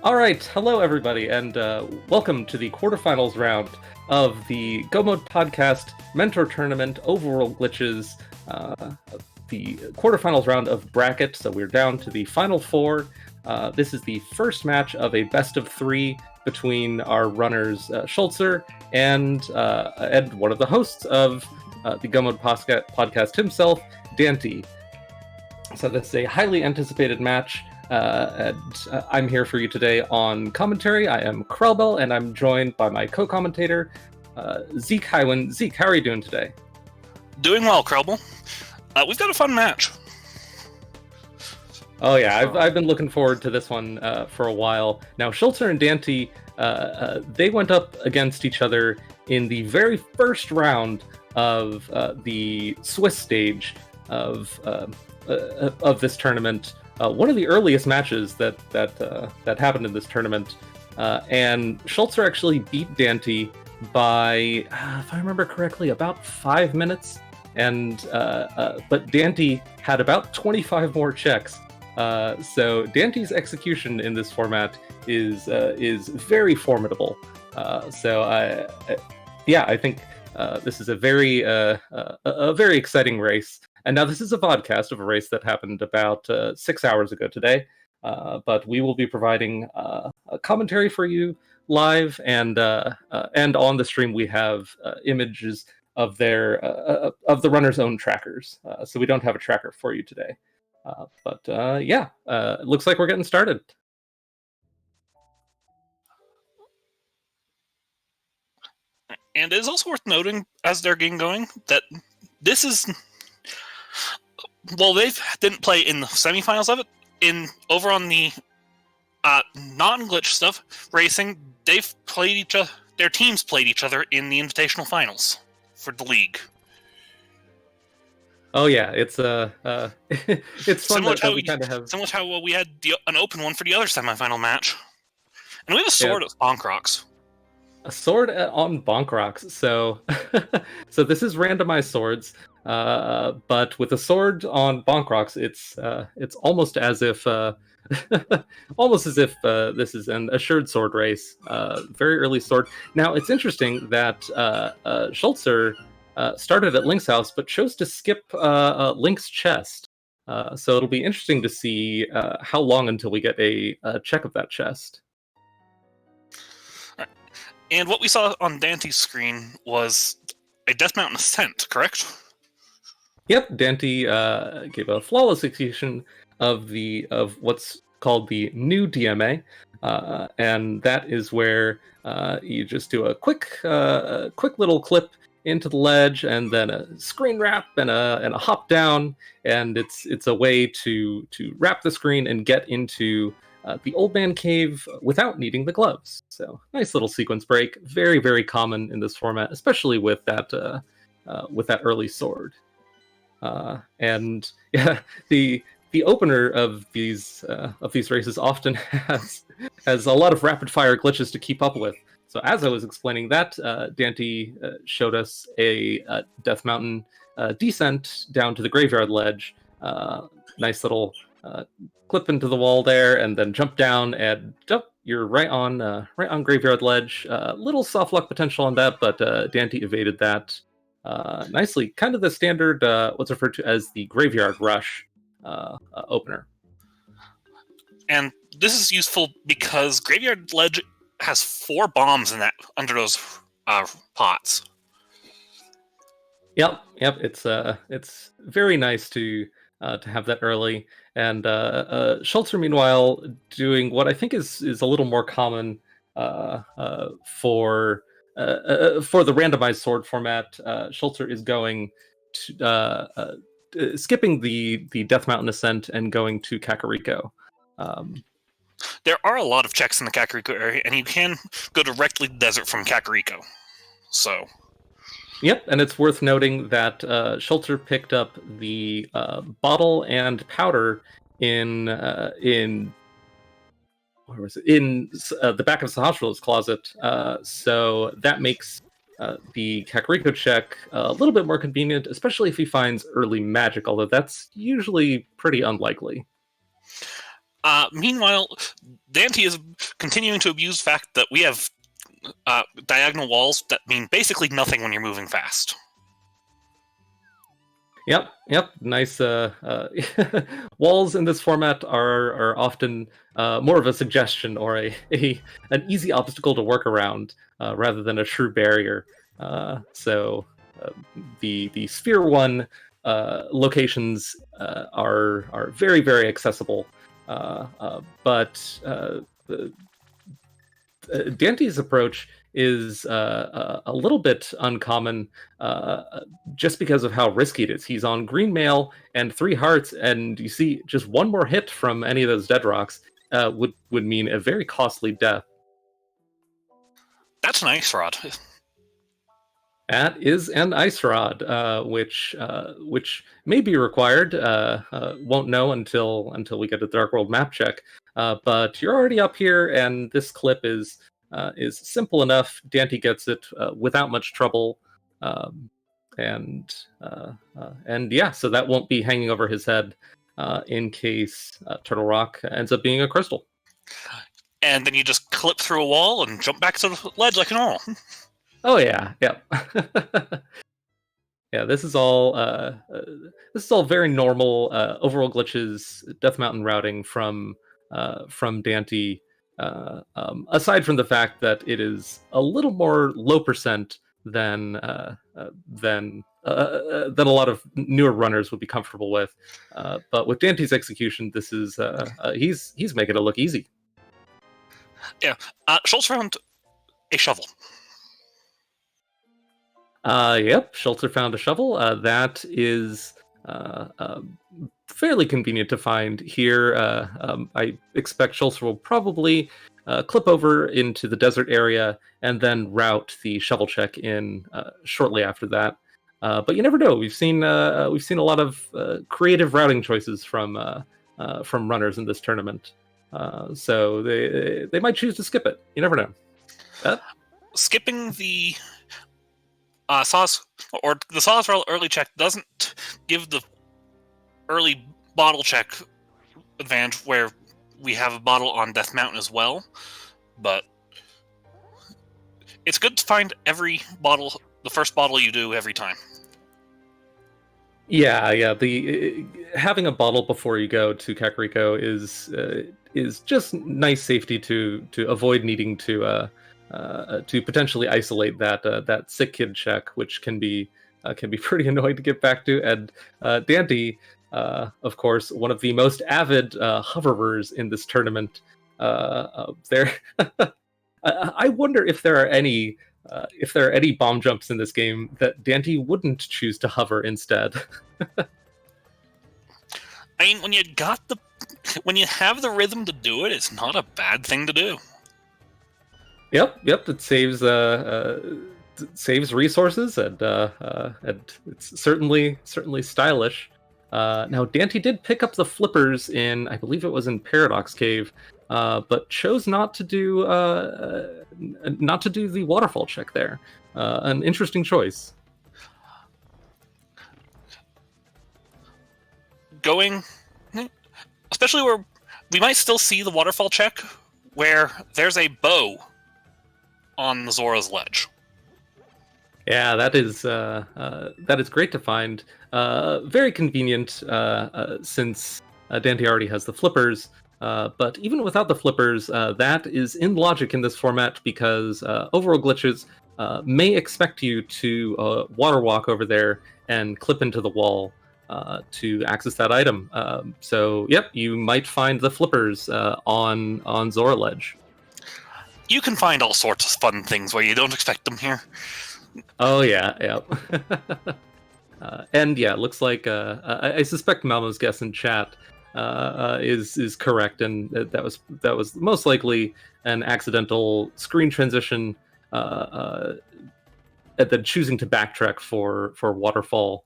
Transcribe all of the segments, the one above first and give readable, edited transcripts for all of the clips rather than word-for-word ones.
All right, hello everybody, and welcome to the quarterfinals round of the Go Mode Podcast Mentor Tournament Overworld Glitches, the quarterfinals round of bracket. So we're down to the final four. This is the first match of a best of three between our runners Schulzer and one of the hosts of the Go Mode podcast himself, Daaanty. So this is a highly anticipated match. And I'm here for you today on commentary. I am Krelbel, and I'm joined by my co-commentator, Zeke Highwind. Zeke, how are you doing today? Doing well, Krelbel. We've got a fun match. Oh yeah, I've been looking forward to this one for a while. Now, Schulzer and Daaanty, they went up against each other in the very first round of the Swiss stage of this tournament. One of the earliest matches that happened in this tournament, and Schulzer actually beat Daaanty by, if I remember correctly, about 5 minutes. And but Daaanty had about 25 more checks. So Daanty's execution in this format is very formidable. I think this is a very exciting race. And now this is a vodcast of a race that happened about 6 hours ago today, but we will be providing a commentary for you live, and on the stream we have images of the runner's own trackers. So we don't have a tracker for you today, it looks like we're getting started. And it is also worth noting, as their game going, that this is... Well, they didn't play in the semifinals of it. Over on the non-glitch stuff, racing, they've played each other. Their teams played each other in the invitational finals for the league. Oh yeah, it's it's fun that we kind of have. Similar to how we had an open one for the other semifinal match, and we have a sword at Bonkrocks. A sword on Bonkrocks. So this is randomized swords. But with a sword on Bonkrocks, it's almost as if this is an assured sword race. Very early sword. Now it's interesting that Schulzer started at Link's house, but chose to skip Link's chest. So it'll be interesting to see how long until we get a check of that chest. And what we saw on Daanty's screen was a Death Mountain ascent, correct? Yep, Daaanty gave a flawless execution of what's called the new DMA, and that is where you just do a quick little clip into the ledge, and then a screen wrap and a hop down, and it's a way to wrap the screen and get into the old man cave without needing the gloves. So nice little sequence break, very very common in this format, especially with that early sword. And yeah, the opener of these races often has a lot of rapid fire glitches to keep up with. So as I was explaining that, Daaanty showed us a Death Mountain descent down to the graveyard ledge. Nice little clip into the wall there, and then jump down, and you're right on graveyard ledge. Little soft luck potential on that, but Daaanty evaded that nicely. Kind of the standard, what's referred to as the graveyard rush opener. And this is useful because graveyard ledge has 4 bombs in that under those pots. Yep. It's very nice to have that early. And Schulzer, meanwhile, doing what I think is a little more common for the randomized sword format. Schulzer is going to skipping the Death Mountain ascent and going to Kakariko. There are a lot of checks in the Kakariko area, and you can go directly to the desert from Kakariko. So. Yep, and it's worth noting that Schulzer picked up the bottle and powder in where was it? In the back of Sahasral's closet. So that makes the Kakariko check a little bit more convenient, especially if he finds early magic, although that's usually pretty unlikely. Meanwhile, Daaanty is continuing to abuse the fact that we have diagonal walls that mean basically nothing when you're moving fast. Yep. Nice. Walls in this format are often more of a suggestion or an easy obstacle to work around rather than a true barrier. So the Sphere 1 locations are very, very accessible. But Daanty's approach is a little bit uncommon just because of how risky it is. He's on green mail and 3 hearts, and you see just one more hit from any of those dead rocks would mean a very costly death. That's an ice rod. That is an ice rod, which may be required. Won't know until we get a Dark World map check. But you're already up here, and this clip is simple enough. Daaanty gets it without much trouble, and yeah, so that won't be hanging over his head in case Turtle Rock ends up being a crystal. And then you just clip through a wall and jump back to the ledge like normal. Oh yeah. Yeah, this is all very normal Overworld Glitches Death Mountain routing from Daaanty. Aside from the fact that it is a little more low percent than a lot of newer runners would be comfortable with. But with Daanty's execution, this is he's making it look easy. Yeah, Schulzer found a shovel. Yep, Schulzer found a shovel. That is fairly convenient to find here. I expect Schulzer will probably clip over into the desert area and then route the shovel check in shortly after that. But you never know. We've seen a lot of creative routing choices from runners in this tournament. So they might choose to skip it. You never know. Skipping the sauce or the sauce early check doesn't give the early bottle check advantage where we have a bottle on Death Mountain as well, but it's good to find every bottle, the first bottle you do every time. Yeah. The having a bottle before you go to Kakariko is just nice safety to avoid needing to potentially isolate that sick kid check, which can be pretty annoying to get back to. And Daaanty, of course, one of the most avid hoverers in this tournament. There, I wonder if there are any bomb jumps in this game that Daaanty wouldn't choose to hover instead. I mean, when you have the rhythm to do it, it's not a bad thing to do. Yep. It saves resources, and it's certainly stylish. Now, Daaanty did pick up the flippers in, I believe it was in Paradox Cave, but chose not to do the waterfall check there. An interesting choice. Especially where we might still see the waterfall check, where there's a bow on the Zora's ledge. Yeah, that is great to find. Very convenient since Daaanty already has the flippers. But even without the flippers, that is in logic in this format because Overworld Glitches may expect you to water walk over there and clip into the wall to access that item. So, yep, you might find the flippers on Zora Ledge. You can find all sorts of fun things where you don't expect them here. Oh yeah. And yeah, it looks like I suspect Malmo's guess in chat is correct, and that was most likely an accidental screen transition, and then choosing to backtrack for waterfall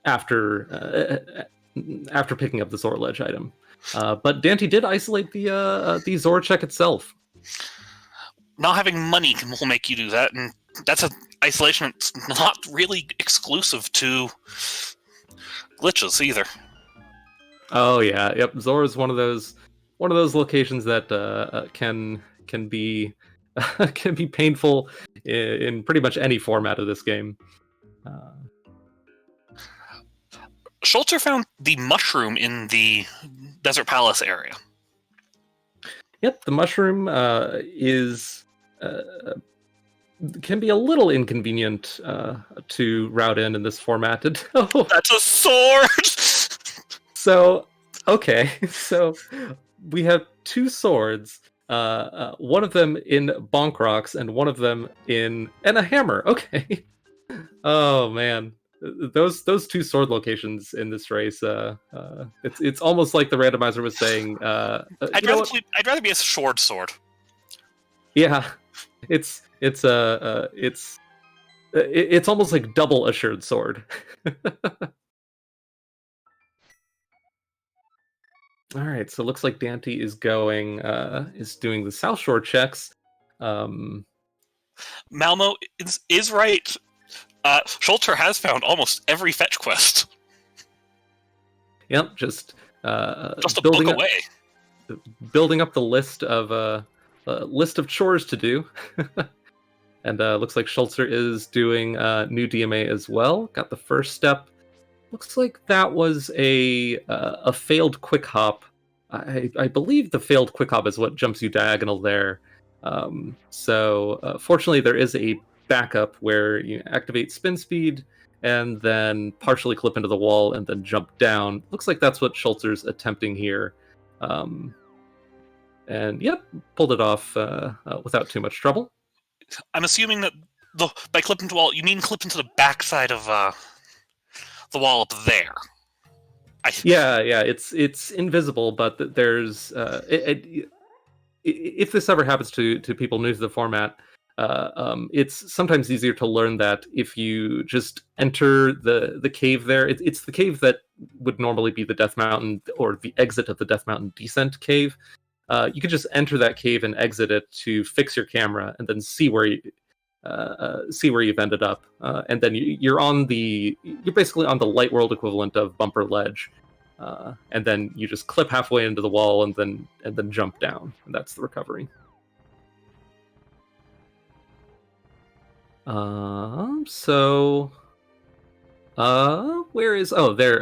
after picking up the Zora Ledge item. But Daaanty did isolate the Zora check itself. Not having money will make you do that, and that's an isolation that's not really exclusive to glitches either. Oh yeah, yep. Zora is one of those locations that can be can be painful in pretty much any format of this game. Uh, Schulzer found the mushroom in the Desert Palace area. Yep, the mushroom is can be a little inconvenient to route in this format. That's a sword! So, okay, so we have two swords. One of them in bonk rocks and one of them in and a hammer. Okay. Oh man, those two sword locations in this race. It's almost like the randomizer was saying. I'd rather be a sword. Yeah, it's almost like double assured sword. All right, so it looks like Daaanty is doing the South Shore checks. Malmo is right. Schulzer has found almost every fetch quest. Yep, just a book away. Building up the list of chores to do. And looks like Schulzer is doing new DMA as well. Got the first step. Looks like that was a failed quick hop. I believe the failed quick hop is what jumps you diagonal there. So fortunately, there is a backup where you activate spin speed and then partially clip into the wall and then jump down. Looks like that's what Schulzer's attempting here. And yep, pulled it off without too much trouble. I'm assuming that by clip into the wall, you mean clip into the backside of the wall up there. Yeah, it's invisible, but there's if this ever happens to people new to the format, it's sometimes easier to learn that if you just enter the cave there. It's the cave that would normally be the Death Mountain or the exit of the Death Mountain descent cave. You could just enter that cave and exit it to fix your camera and then see where you've ended up, and then you're basically on the light world equivalent of bumper ledge, and then you just clip halfway into the wall and then jump down, and that's the recovery. Where is there?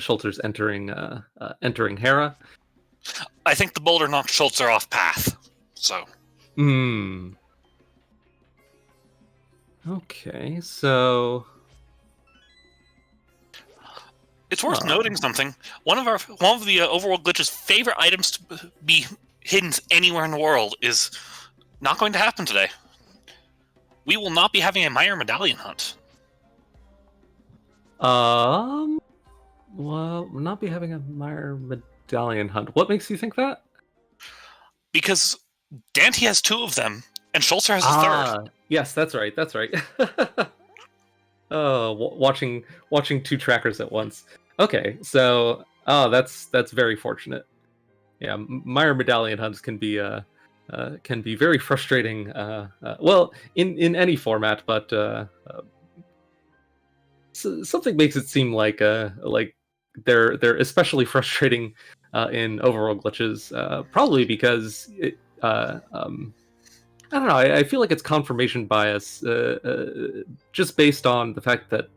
Schulzer's entering Hera. I think the boulder knocked Schulzer off path. So. Okay, so it's worth noting something. One of the Overworld Glitch's favorite items to be hidden anywhere in the world is not going to happen today. We will not be having a Meyer medallion hunt. Well, we'll not be having a Meyer medallion hunt. What makes you think that? Because Daaanty has two of them, and Schulzer has a third. Yes, that's right. Oh, watching two trackers at once. Okay, so that's very fortunate. Yeah, Meyer medallion hunts can be very frustrating. Well, in any format, but something makes it seem like they're especially frustrating in Overworld Glitches. Probably because I don't know. I feel like it's confirmation bias, just based on the fact that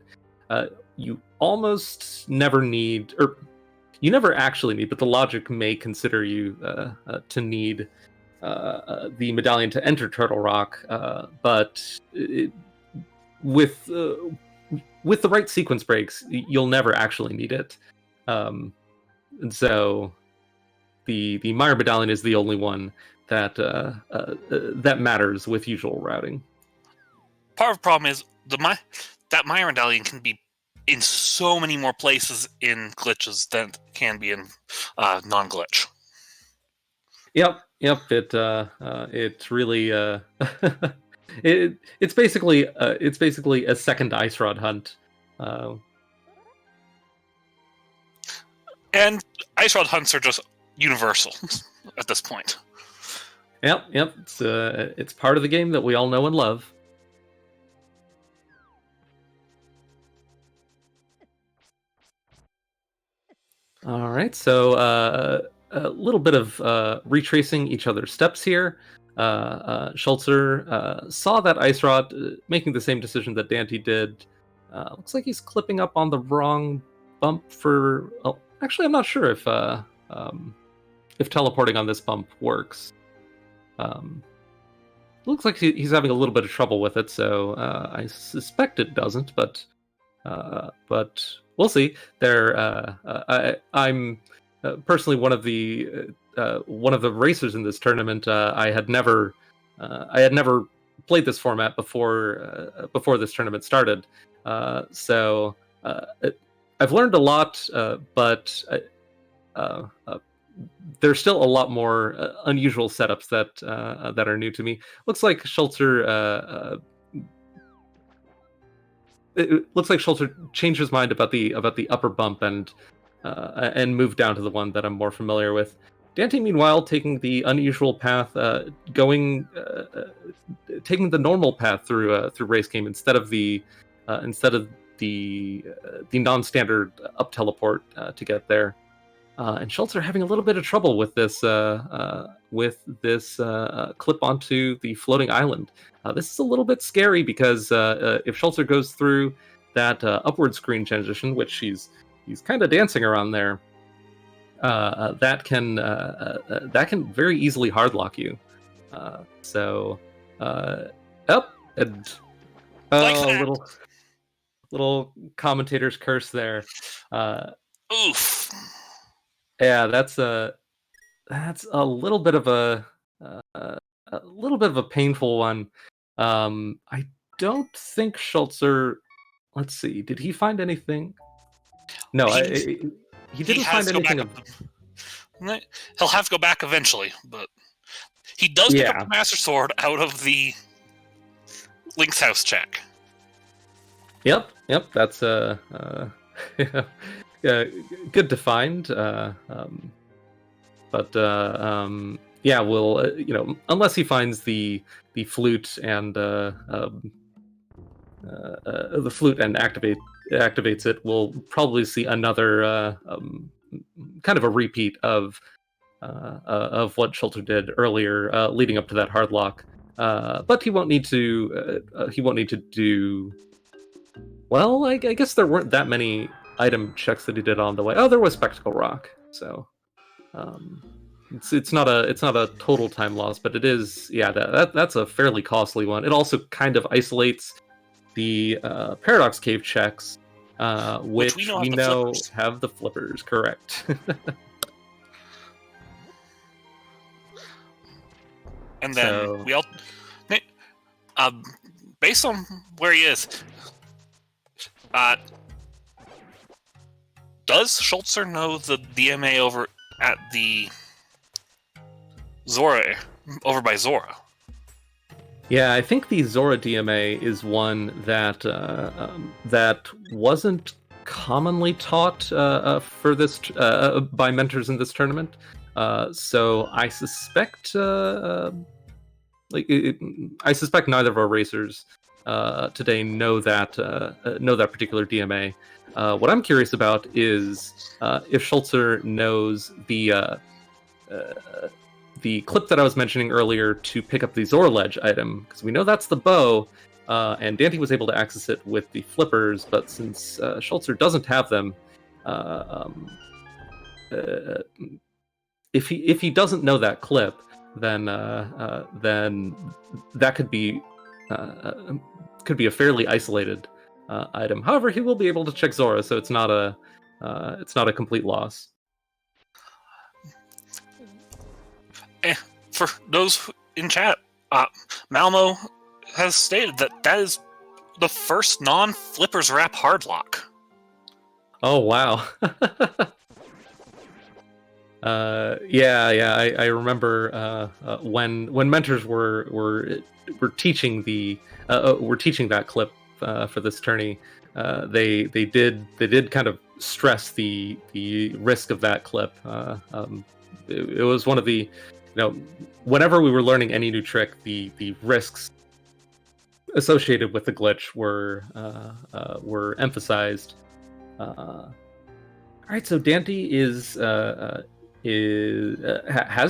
you almost never need, or you never actually need, but the logic may consider you to need the medallion to enter Turtle Rock. But with the right sequence breaks, you'll never actually need it. And so the Meyer medallion is the only one that matters with usual routing. Part of the problem is that Meyer medallion can be in so many more places in glitches than it can be in non-glitch. Yep. It really it's basically a second ice rod hunt. And ice rod hunts are just universal at this point. Yep. It's part of the game that we all know and love. All right, so a little bit of retracing each other's steps here. Schulzer saw that ice rod, making the same decision that Daaanty did. Looks like he's clipping up on the wrong bump for. Oh, actually, I'm not sure if teleporting on this bump works. Looks like he's having a little bit of trouble with it, so I suspect it doesn't, but we'll see. I'm personally one of the racers in this tournament. I had never played this format before this tournament started, so I've learned a lot, but there's still a lot more unusual setups that are new to me. Looks like Schulzer. It looks like Schulzer changed his mind about the upper bump and moved down to the one that I'm more familiar with. Daaanty, meanwhile, taking the unusual path, taking the normal path through race game instead of the non-standard up teleport to get there. And Schulzer having a little bit of trouble with this clip onto the floating island. This is a little bit scary because if Schulzer goes through that upward screen transition, which he's kind of dancing around there, that can very easily hardlock you. Little commentator's curse there. Oof. Yeah, that's a little bit of a painful one. I don't think Schulzer. Let's see. Did he find anything? No, he didn't find anything. He'll have to go back eventually, but he does pick up the Master Sword out of the Link's house check. Yep. That's good to find. Yeah, we'll unless he finds the flute and the flute and activates it, we'll probably see another kind of a repeat of what Schulzer did earlier, leading up to that hard lock. But he won't need to. He won't need to do. Well, I guess there weren't that many item checks that he did on the way. Oh, there was Spectacle Rock, so it's not a total time loss, but it is. Yeah, that's a fairly costly one. It also kind of isolates the Paradox Cave checks, which we know have the flippers. Correct. And then we all, based on where he is, does Schulzer know the DMA over at the Zora, over by Zora? Yeah, I think the Zora DMA is one that that wasn't commonly taught for this by mentors in this tournament. So I suspect I suspect neither of our racers today know that particular DMA. What I'm curious about is if Schulzer knows the clip that I was mentioning earlier to pick up the Zora Ledge item, because we know that's the bow, and Daaanty was able to access it with the flippers, but since Schulzer doesn't have them, if he doesn't know that clip, then that could be a fairly isolated item. However, he will be able to check Zora, so it's not a complete loss. For those in chat, Malmo has stated that is the first non-flippers wrap hardlock. Oh wow! I remember when mentors were teaching that clip for this tourney. They did kind of stress the risk of that clip. It was one of the, whenever we were learning any new trick, the risks associated with the glitch were emphasized. All right, so Daaanty has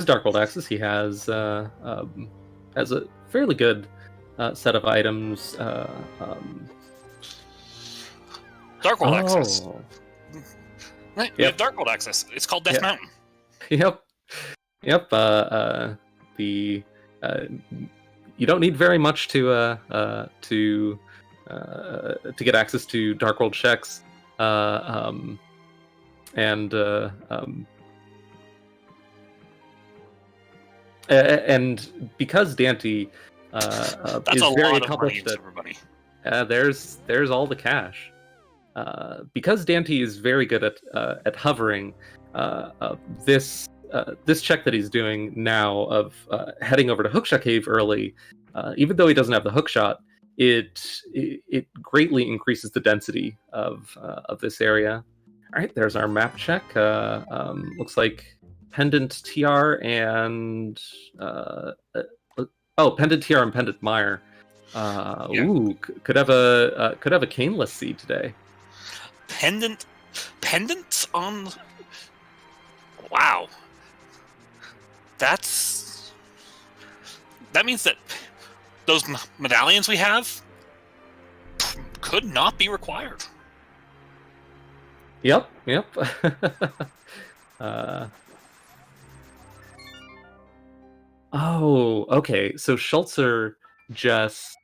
Darkworld access. He has a fairly good set of items. Darkworld access. Right, we Yep. have Darkworld access. It's called Death Yep. Mountain. Yep. You don't need very much to get access to Darkworld checks. And because Daaanty is a very lot of accomplished money, everybody. There's all the cash. Because Daaanty is very good at hovering, this check that he's doing now of heading over to Hookshot Cave early, even though he doesn't have the hookshot, it greatly increases the density of this area. All right, there's our map check. Looks like Pendant TR and Pendant TR and Pendant Mire. Yeah. Ooh, could have a caneless seed today. Pendants on. Wow. That means that those medallions we have could not be required. Yep. Oh, okay. So Schulzer just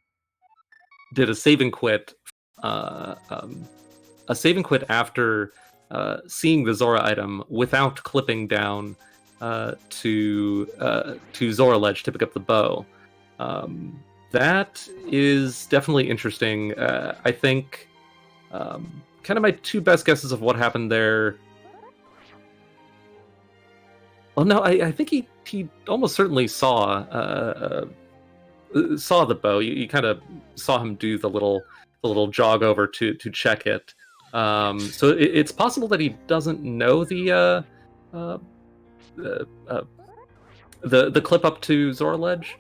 did a save and quit. A save and quit after seeing the Zora item without clipping down to Zora Ledge to pick up the bow. That is definitely interesting. I think kind of my two best guesses of what happened there. Well, no, I think he almost certainly saw the bow. You kind of saw him do the little jog over to check it. So it's possible that he doesn't know the clip up to Zora Ledge.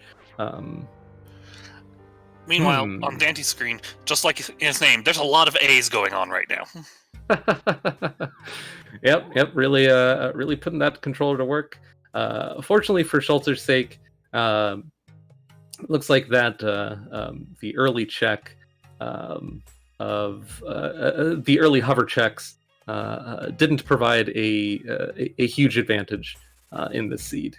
Meanwhile, on Daanty's screen, just like in his name, there's a lot of A's going on right now. Yep. Really putting that controller to work. Fortunately for Schulzer's sake, looks like that the early check of the early hover checks didn't provide a huge advantage in this seed.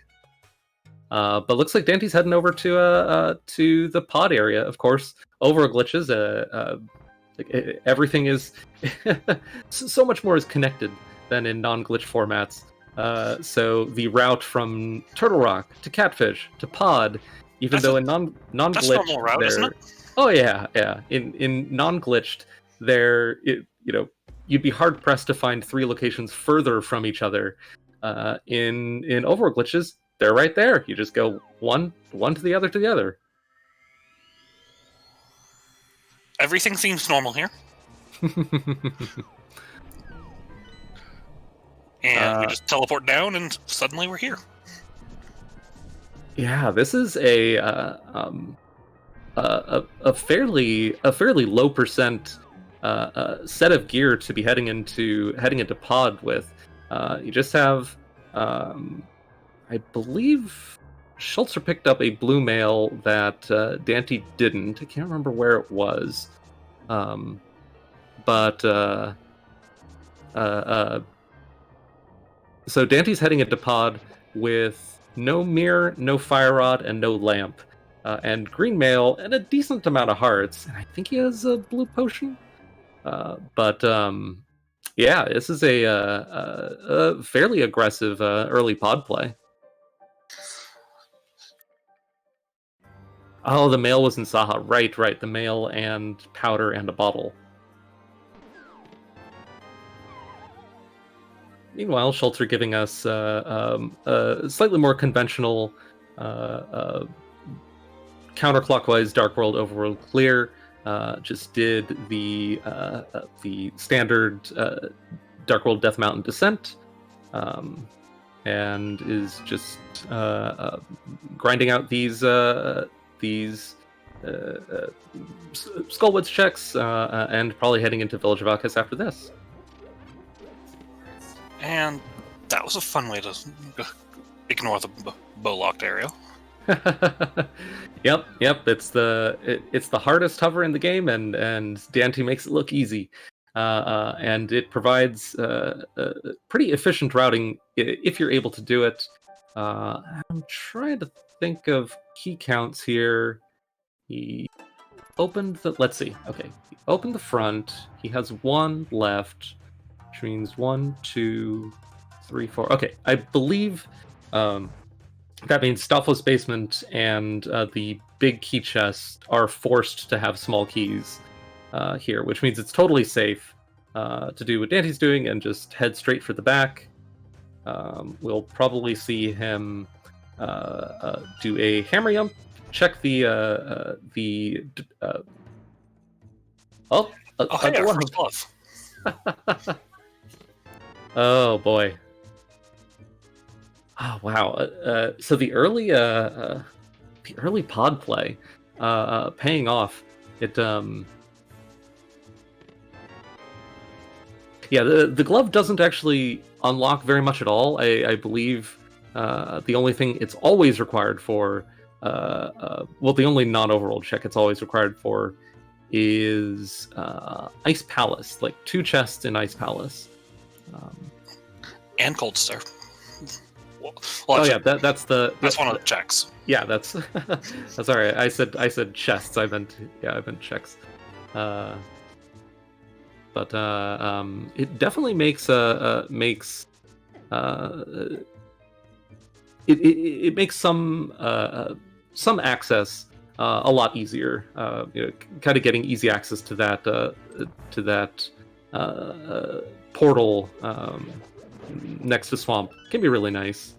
But looks like Daanty's heading over to the pod area. Of course, Overworld Glitches. Everything is so much more is connected than in non-glitch formats. So the route from Turtle Rock to Catfish to Pod, even though in non-glitch, that's a normal route, isn't it? Oh yeah. In non-glitched, you'd be hard pressed to find 3 locations further from each other. In Overworld Glitches, they're right there. You just go one to the other. Everything seems normal here. And we just teleport down, and suddenly we're here. Yeah, this is a fairly low percent set of gear to be heading into pod with. You just have, I believe, Schulzer picked up a blue mail that Daaanty didn't. I can't remember where it was, but so Daanty's heading into pod with no mirror, no fire rod, and no lamp, and green mail and a decent amount of hearts. And I think he has a blue potion. But yeah, this is a fairly aggressive early pod play. Oh, the mail was in Saha. Right. The mail and powder and a bottle. Meanwhile, Schulzer giving us a slightly more conventional counterclockwise Dark World Overworld clear. Just did the standard Dark World Death Mountain descent, and is just grinding out these Skullwoods checks, and probably heading into Village of Alkes after this. And that was a fun way to ignore the bow-locked area. Yep. It's the hardest hover in the game, and Daaanty makes it look easy, and it provides pretty efficient routing if you're able to do it. I'm trying to think of key counts here. He opened the. Let's see. Okay, he opened the front. He has one left, which means 1, 2, 3, 4. Okay, I believe. That means Stoffless Basement and the big key chest are forced to have small keys here, which means it's totally safe to do what Daanty's doing and just head straight for the back. We'll probably see him do a hammer jump, check the glove. Oh boy. Oh wow! So the early pod play, paying off. It yeah, the glove doesn't actually unlock very much at all. I believe the only thing it's always required for, well, the only non-overworld check it's always required for is Ice Palace, like 2 chests in Ice Palace, and Cold Star. Well, oh yeah, that's one of the checks. Yeah, that's that's all right. I said chests. I meant checks. But it definitely makes it makes some access a lot easier. Kind of getting easy access to that portal next to Swamp can be really nice.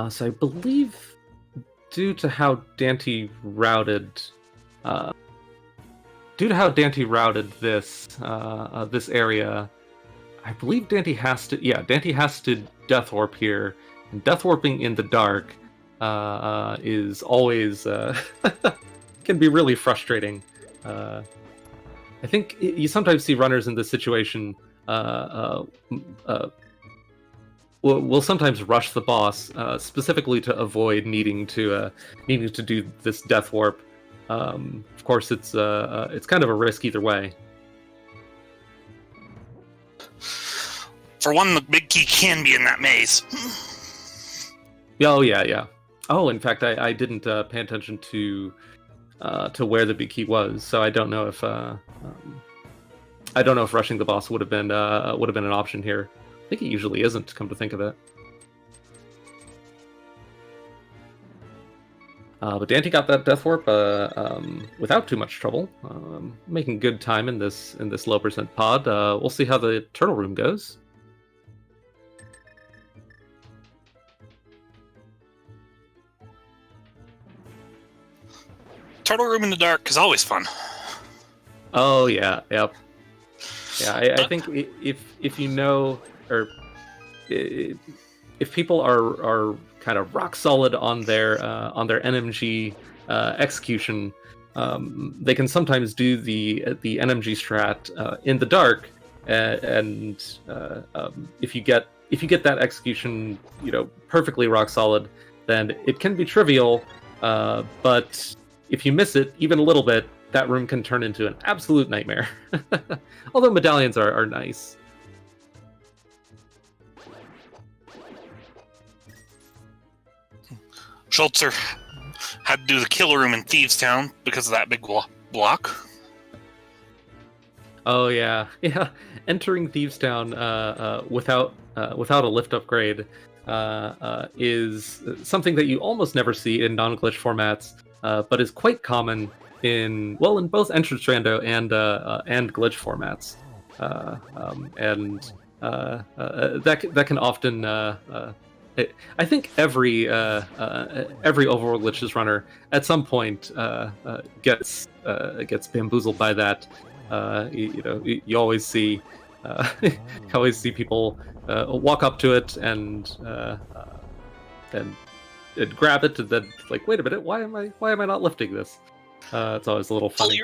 So I believe, due to how Daaanty routed this this area, I believe Daaanty has to Death Warp here, and Death Warping in the dark is always can be really frustrating. I think you sometimes see runners in this situation will sometimes rush the boss specifically to avoid needing to do this Death Warp. Of course, it's kind of a risk either way. For one, the big key can be in that maze. Oh yeah. Oh, in fact, I didn't pay attention to where the big key was, so I don't know if rushing the boss would have been an option here. I think it usually isn't, come to think of it. But Daaanty got that Death Warp without too much trouble, making good time in this low percent pod. We'll see how the turtle room goes. Turtle room in the dark is always fun. Oh yeah, yep. Yeah, I think if you know, or if people are kind of rock solid on their NMG execution, they can sometimes do the NMG strat in the dark, and if you get that execution, perfectly rock solid, then it can be trivial. But if you miss it even a little bit, that room can turn into an absolute nightmare. Although medallions are nice. Schulzer had to do the kill room in Thieves Town because of that big block. Oh yeah. Entering Thieves Town without a lift upgrade is something that you almost never see in non-glitch formats, but is quite common in both entrance rando and glitch formats, and that can often. I think every Overworld Glitches runner at some point gets bamboozled by that. You always see people walk up to it and grab it, and then like, wait a minute, why am I not lifting this? It's always a little funny.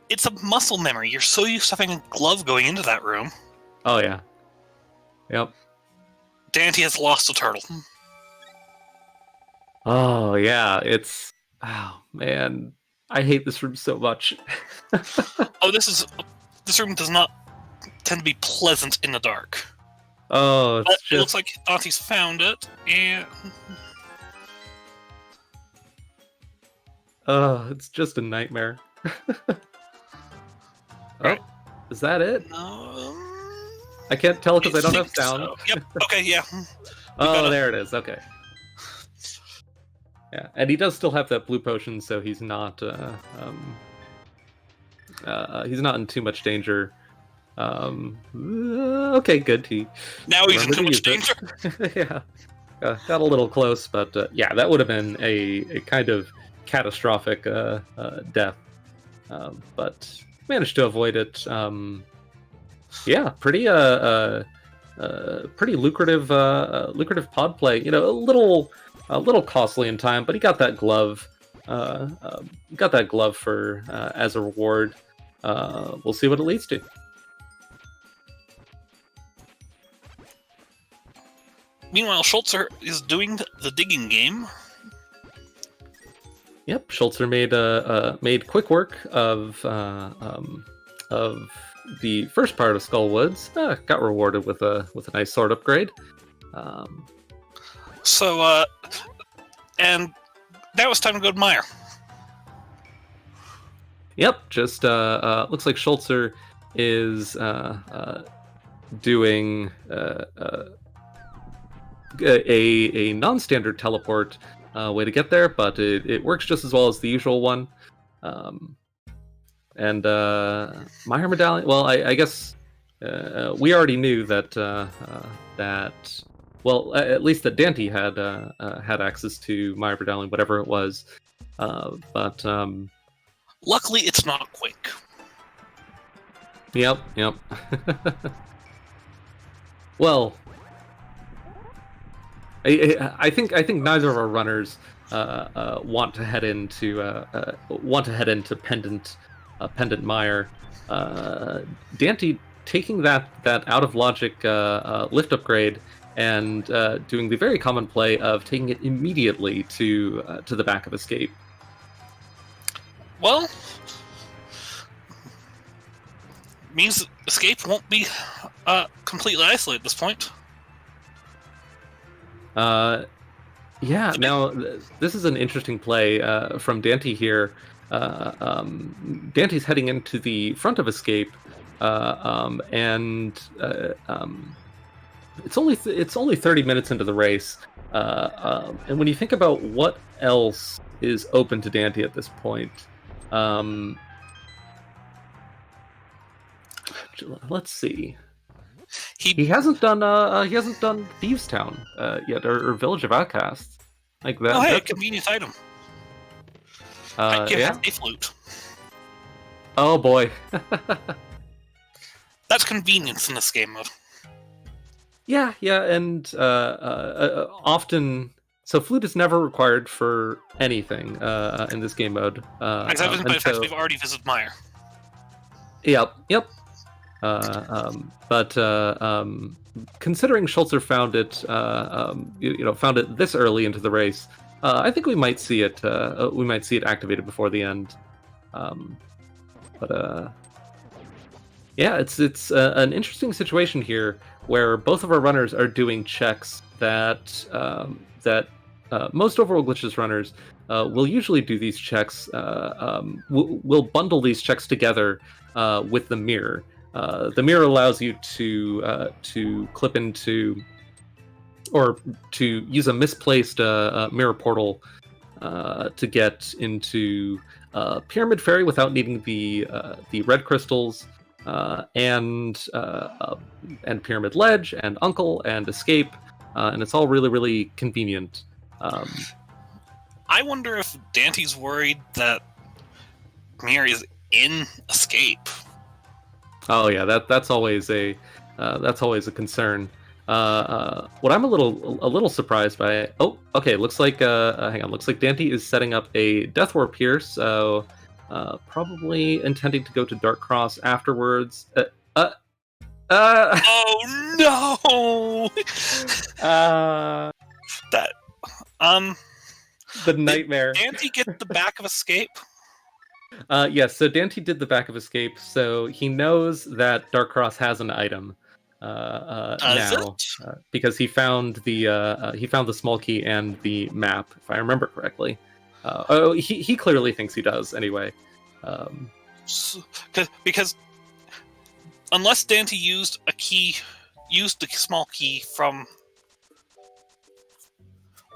It's a muscle memory. You're so used to having a glove going into that room. Oh yeah. Yep. Daaanty has lost a turtle. Oh yeah, it's man, I hate this room so much. Oh, this room does not tend to be pleasant in the dark. Oh, But it looks like Daanty's found it, and oh, it's just a nightmare. Right. Oh, is that it? no, I can't tell because I don't have think sound. so. Yep. Okay. Yeah. Oh, there it is. Okay. Yeah, and he does still have that blue potion, so he's not in too much danger. Okay, good. Now he's in remembered too to much use danger. it. Yeah, got a little close, but yeah, that would have been a kind of catastrophic death. But managed to avoid it. Yeah, pretty lucrative pod play. You know, a little costly in time, but he got that glove. Got that glove for as a reward. We'll see what it leads to. Meanwhile, Schulzer is doing the digging game. Yep, Schulzer made quick work of the first part of Skull Woods. Got rewarded with a nice sword upgrade. So, and now it's time to go to Meyer. Yep, just looks like Schulzer is doing a non-standard teleport way to get there, but it works just as well as the usual one. And Meyer Medallion. Well, I guess we already knew that well, at least that Daaanty had access to Meyer Medallion, whatever it was. But luckily, it's not quick. Yep. Well, I think neither of our runners want to head into Pendant Meyer. Daaanty taking that out of logic lift upgrade and doing the very common play of taking it immediately to the back of Escape. Well, means Escape won't be completely isolated at this point. Yeah. Now this is an interesting play from Daaanty here. Dante's heading into the front of Escape, and it's only 30 minutes into the race, and when you think about what else is open to Daaanty at this point, let's see. He hasn't done Thieves Town yet, or Village of Outcasts like that. Oh, hey, convenient item. I give yeah. a flute. Oh boy. That's convenience in this game mode. Yeah, and often, so flute is never required for anything in this game mode. Except by the fact we've already visited Meyer. Yep. But considering Schulzer found it, found it this early into the race, I think we might see it. We might see it activated before the end. Yeah, it's an interesting situation here where both of our runners are doing checks that most Overworld Glitches runners will usually do these checks. Will bundle these checks together with the mirror. The mirror allows you to clip into, or to use a misplaced mirror portal to get into Pyramid Fairy without needing the red crystals, and Pyramid Ledge and Uncle and Escape, and it's all really, really convenient. I wonder if Daanty's worried that Mirror is in Escape. Oh yeah, that's always a concern. What I'm a little surprised by. Oh, okay. Looks like hang on. Looks like Daaanty is setting up a Death Warp here. So probably intending to go to Dark Cross afterwards. Oh no! That The nightmare. Did Daaanty get the back of escape? Yes, so Daaanty did the back of escape, so he knows that Dark Cross has an item now because he found the small key and the map, if I remember correctly. He clearly thinks he does anyway. Because unless Daaanty used the small key from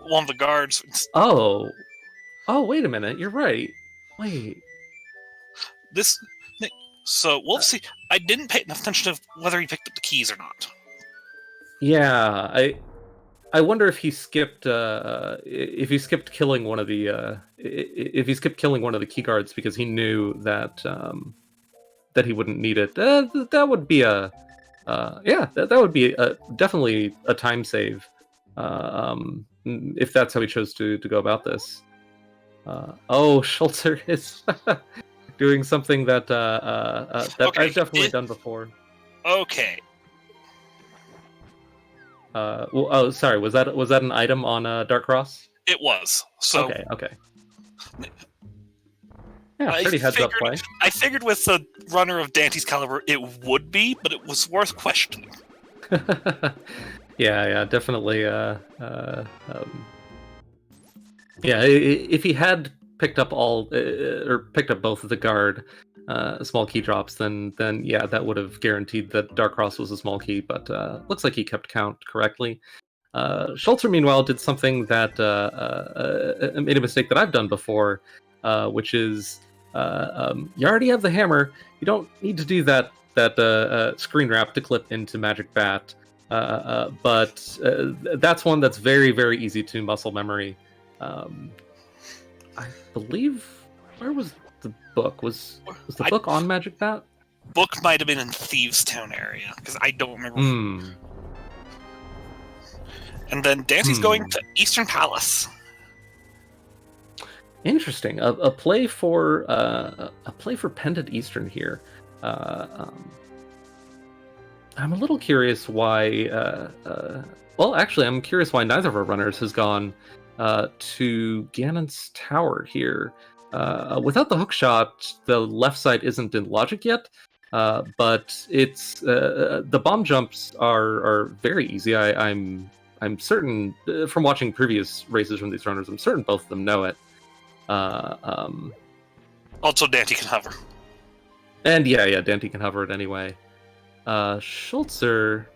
one of the guards. Oh, wait a minute, you're right. Wait. So we'll see. I didn't pay enough attention to whether he picked up the keys or not. Yeah, I wonder if he skipped killing one of the key guards because he knew that that he wouldn't need it. That would be that would be definitely a time save. If that's how he chose to go about this. Schulzer is doing something that Okay, I've definitely done before. Okay. Sorry. Was that an item on Dark Cross? It was. So okay. Yeah, pretty heads up play. I figured with the runner of Daanty's caliber, it would be, but it was worth questioning. Yeah, definitely. If he had picked up picked up both of the guard small key drops, then yeah, that would have guaranteed that Dark Cross was a small key. But looks like he kept count correctly. Schulzer, meanwhile, did something that made a mistake that I've done before, which is you already have the hammer. You don't need to do that screen wrap to clip into Magic Bat. But that's one that's very, very easy to muscle memory. I believe, where was the book? Was the book on Magic Bat? Book might have been in Thieves Town area because I don't remember. And then Daanty's going to Eastern Palace. Interesting. A play for Pendant Eastern here. I'm a little curious why. Actually, I'm curious why neither of our runners has gone to Ganon's Tower here. Without the hook shot, the left side isn't in logic yet, but it's the bomb jumps are very easy. I'm certain from watching previous races from these runners, I'm certain both of them know it. Also, Daaanty can hover. And yeah, Daaanty can hover it anyway. Schulzer,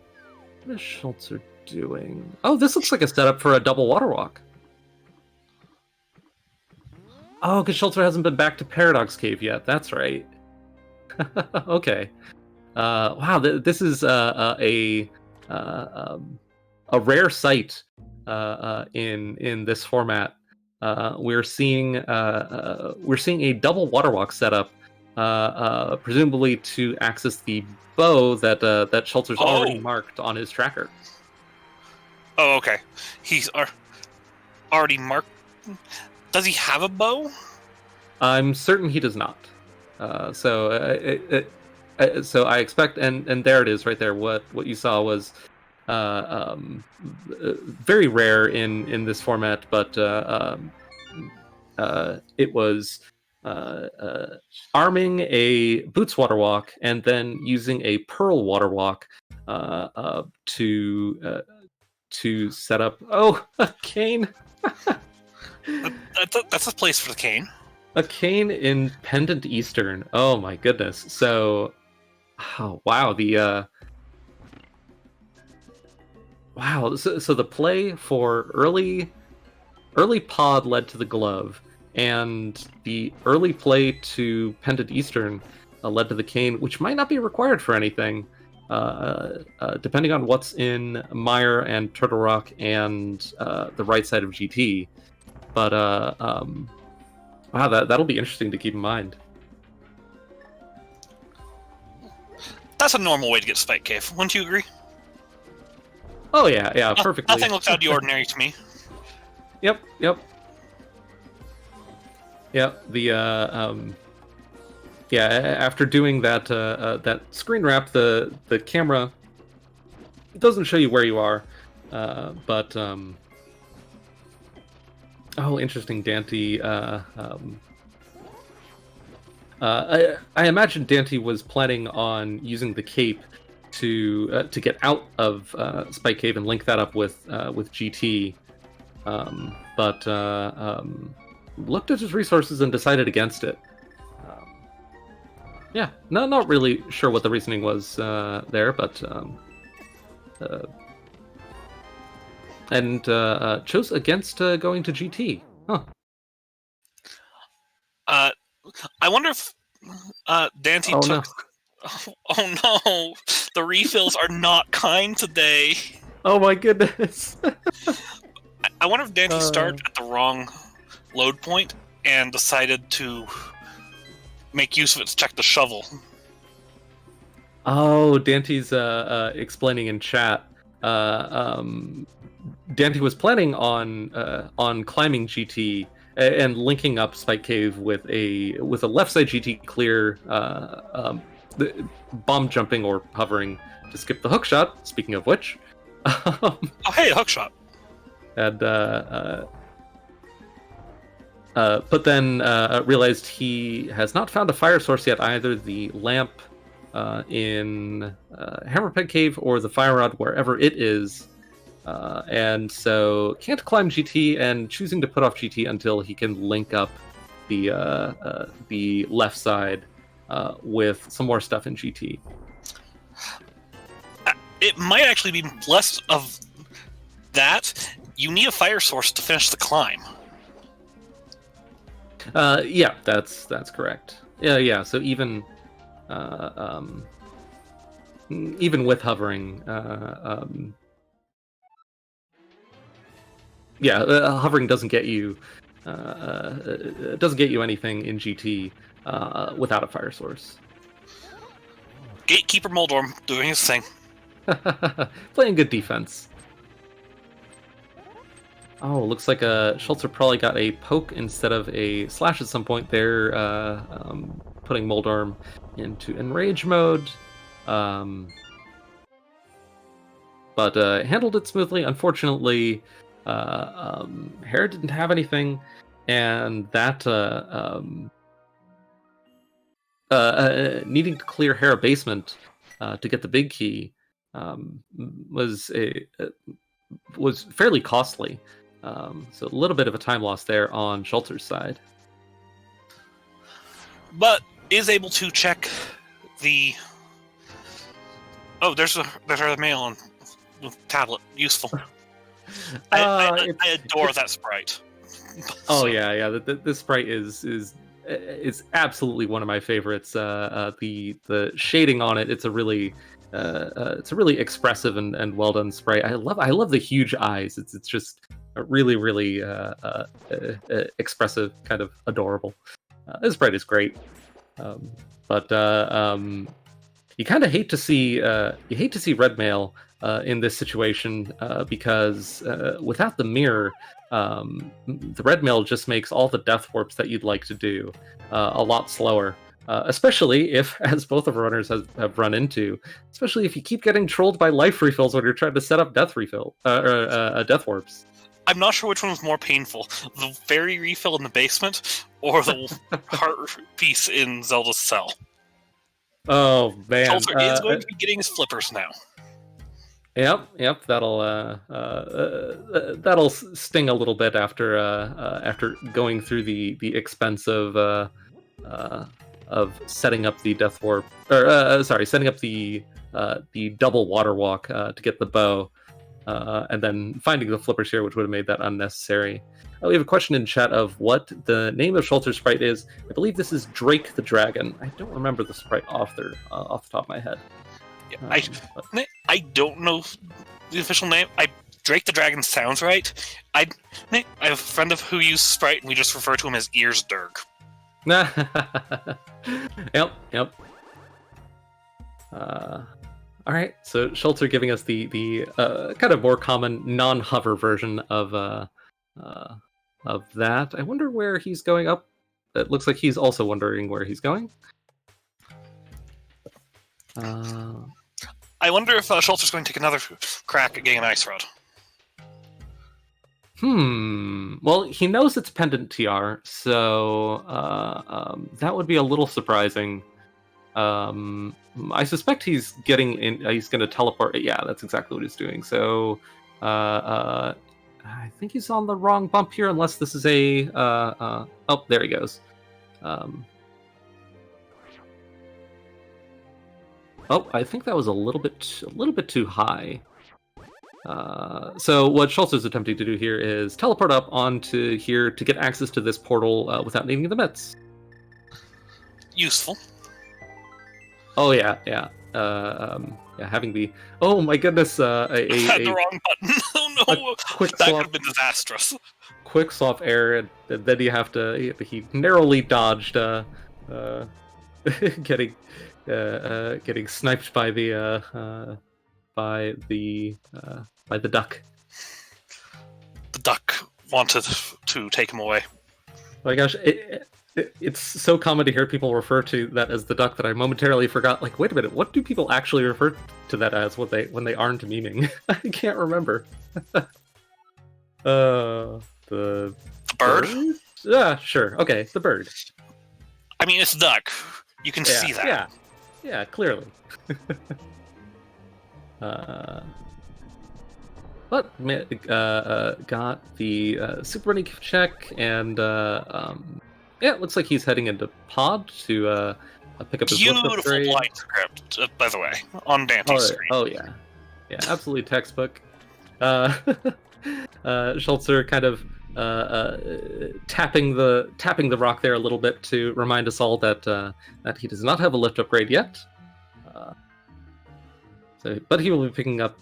what is Schulzer doing? Oh, this looks like a setup for a double water walk. Oh, because Schulzer hasn't been back to Paradox Cave yet. That's right. Okay. Wow, this is a rare sight in this format. We're seeing a double water walk setup, presumably to access the bow that Schulzer's already marked on his tracker. Oh, okay. He's already marked. Does he have a bow? I'm certain he does not. So I expect, and there it is, right there. What you saw was very rare in this format, but it was arming a Boots water walk and then using a Pearl water walk to set up. Oh, a cane. That's a place for the cane. A cane in Pendant Eastern. Oh my goodness. So, wow. So the play for early pod led to the glove, and the early play to Pendant Eastern led to the cane, which might not be required for anything, depending on what's in Mire and Turtle Rock and the right side of GT. But wow, that'll be interesting to keep in mind. That's a normal way to get Spike Cave, wouldn't you agree? Oh yeah, perfectly. Nothing looks out of the ordinary to me. Yep. The yeah, after doing that that screen wrap, the camera doesn't show you where you are, but oh, interesting, Daaanty. I imagine Daaanty was planning on using the cape to get out of Spike Cave and link that up with GT, but looked at his resources and decided against it. Yeah, no, not really sure what the reasoning was there, but and chose against going to GT. Huh. I wonder if Daaanty Oh, took. no. Oh no! The refills are not kind today. Oh my goodness. I wonder if Daaanty started at the wrong load point and decided to make use of it to check the shovel. Oh, Dante's explaining in chat. Daaanty was planning on climbing GT and linking up Spike Cave with a left side GT clear, bomb jumping or hovering to skip the hook shot. Speaking of which, oh hey, a hook shot. And but then realized he has not found a fire source yet, either the lamp in Hammerpeg Cave or the fire rod wherever it is, and so can't climb GT and choosing to put off GT until he can link up the left side with some more stuff in GT. It might actually be less of that. You need a fire source to finish the climb. Yeah, that's correct. Yeah. So even with hovering, hovering doesn't get you anything in GT without a fire source. Gatekeeper Moldorm doing his thing. Playing good defense. Oh, looks like Schulzer probably got a poke instead of a slash at some point there, putting Moldorm into enrage mode. But handled it smoothly. Unfortunately, Hera didn't have anything, and that needing to clear Hera basement to get the big key was fairly costly. So a little bit of a time loss there on Schulzer's side. But is able to check the... Oh, there's a mail on the tablet. Useful. I adore that sprite. Oh yeah. This sprite is absolutely one of my favorites. The shading on it, it's a really expressive and well done sprite. I love the huge eyes. It's just really expressive, kind of adorable. This sprite is great, but you kind of hate to see red mail in this situation because without the mirror, the red mail just makes all the death warps that you'd like to do a lot slower. Especially if, as both of our runners have run into, especially if you keep getting trolled by life refills when you're trying to set up death warps. I'm not sure which one was more painful: the fairy refill in the basement, or the heart piece in Zelda's cell. Oh man, Schulzer is going to be getting his flippers now. Yep. That'll sting a little bit after going through the expense of setting up the death warp, or setting up the double water walk to get the bow, and then finding the flippers here, which would have made that unnecessary. We have a question in chat of what the name of Schulzer's sprite is. I believe this is Drake the Dragon. I don't remember the sprite off the top of my head. Yeah, I don't know the official name. Drake the Dragon sounds right. I have a friend of who used sprite, and we just refer to him as Ears Durg. Yep. All right, so Schulzer giving us the kind of more common non-hover version of that. I wonder where he's going up. It looks like he's also wondering where he's going. I wonder if Schulzer's going to take another crack at getting an Ice Rod. Well, he knows it's Pendant TR, so that would be a little surprising. I suspect he's getting in. He's going to teleport. Yeah, that's exactly what he's doing. So, I think he's on the wrong bump here, unless this is a. Oh, there he goes. Oh, I think that was a little bit too high. So what Schulzer's attempting to do here is teleport up onto here to get access to this portal without needing the mets. Useful. Oh yeah. Having the oh my goodness, had the wrong button. Oh no, quick that swap, could have been disastrous. Quick swap error, and then you have to. He narrowly dodged getting sniped by the duck. The duck wanted to take him away. Oh my gosh, it's so common to hear people refer to that as the duck that I momentarily forgot. Like, wait a minute, what do people actually refer to that as when they aren't memeing? I can't remember. The bird? Yeah, sure. Okay, the bird. I mean, it's duck. You can see that. Yeah, clearly. But got the super running check, and yeah, it looks like he's heading into pod to pick up his beautiful blind script, by the way, on Daanty's screen. Oh yeah, absolutely textbook. Schulzer kind of tapping the rock there a little bit to remind us all that that he does not have a lift upgrade yet. But he will be picking that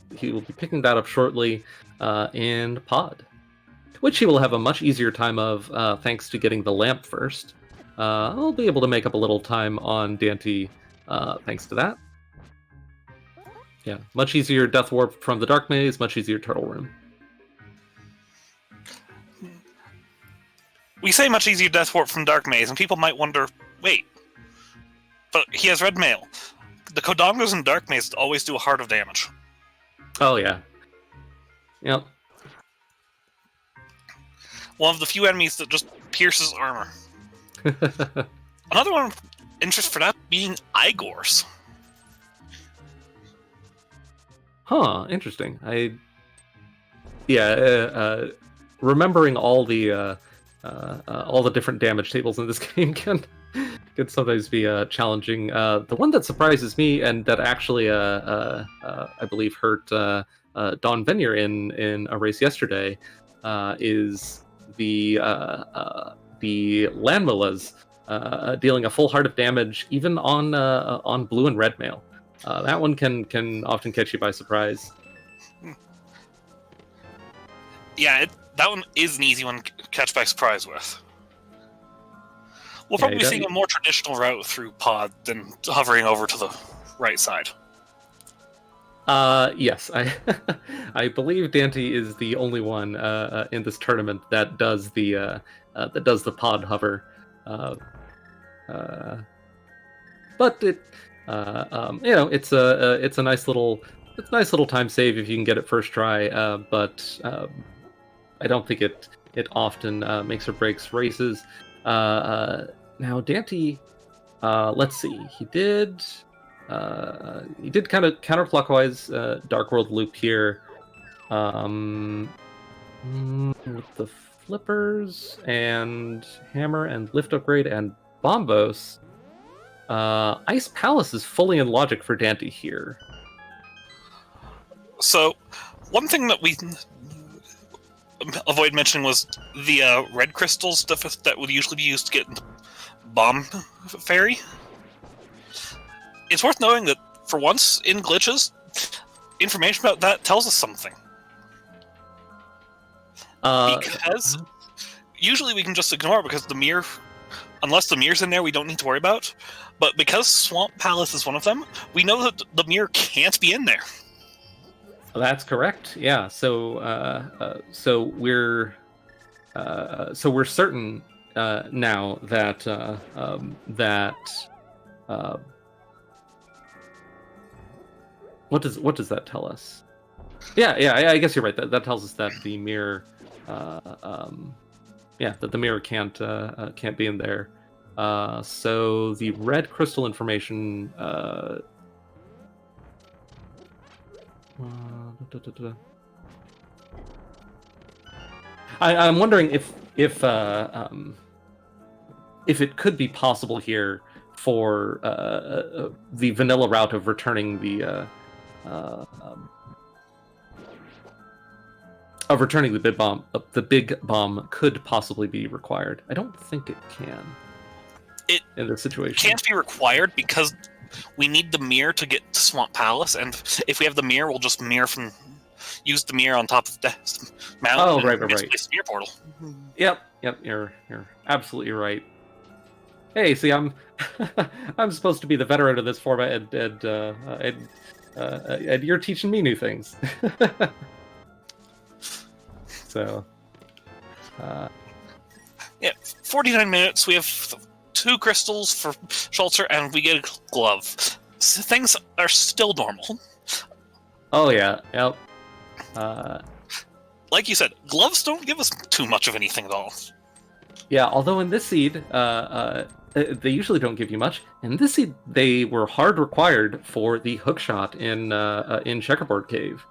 up shortly in pod, which he will have a much easier time of thanks to getting the lamp first. I'll be able to make up a little time on Daaanty thanks to that. Yeah, much easier Death Warp from the Dark Maze, much easier Turtle Room. We say much easier Death Warp from Dark Maze, and people might wonder, wait, but he has Red Mail. The Kodongos in Dark Maze always do a heart of damage. Oh, yeah. Yep. One of the few enemies that just pierces armor. Another one of interest for that being Igors. Huh, interesting. Remembering all the different damage tables in this game can sometimes be challenging. The one that surprises me and that actually I believe hurt Don Venier in a race yesterday is the Landmillas dealing a full heart of damage even on blue and red mail. That one can often catch you by surprise. Yeah, that one is an easy one to catch by surprise with. We'll probably be seeing a more traditional route through pod than hovering over to the right side. Yes, I believe Daaanty is the only one in this tournament that does the pod hover. But it it's a nice little time save if you can get it first try. But I don't think it often makes or breaks races. Now Daaanty, let's see, he did kind of counterclockwise Dark World loop here, with the flippers and hammer and lift upgrade and bombos. Ice Palace is fully in logic for Daaanty here. So, one thing that we avoid mentioning was the red crystals that would usually be used to get into Bomb Fairy. It's worth knowing that, for once in glitches, information about that tells us something. Because usually we can just ignore it because the mirror, unless the mirror's in there, we don't need to worry about. But because Swamp Palace is one of them, we know that the mirror can't be in there. That's correct. Yeah. So we're certain now that what does that tell us? Yeah, I guess you're right. That tells us that the mirror, that the mirror can't be in there. So the red crystal information. I'm wondering if it could be possible here for the vanilla route of returning the big bomb could possibly be required. I don't think it can. It in this situation can't be required because we need the mirror to get to Swamp Palace, and if we have the mirror, we'll just use the mirror on top of the mountain. Oh, right. Place the mirror portal. Yep. You're absolutely right. Hey, see, I'm I'm supposed to be the veteran of this format, and you're teaching me new things. So, 49 minutes. We have 2 crystals for Schulzer, and we get a glove. So things are still normal. Oh yeah, yep. Like you said, gloves don't give us too much of anything at all. Yeah, although in this seed, they usually don't give you much. In this seed, they were hard required for the hookshot in Checkerboard Cave.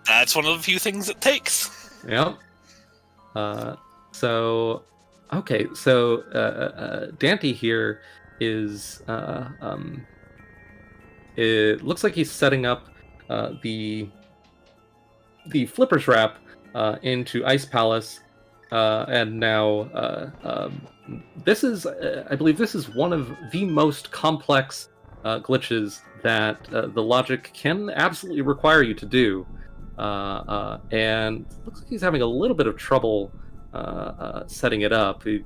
That's one of the few things it takes. Yep. So Daaanty here is it looks like he's setting up the Flippers wrap into Ice Palace, and now this is I believe this is one of the most complex glitches that the logic can absolutely require you to do, and looks like he's having a little bit of trouble setting it up. I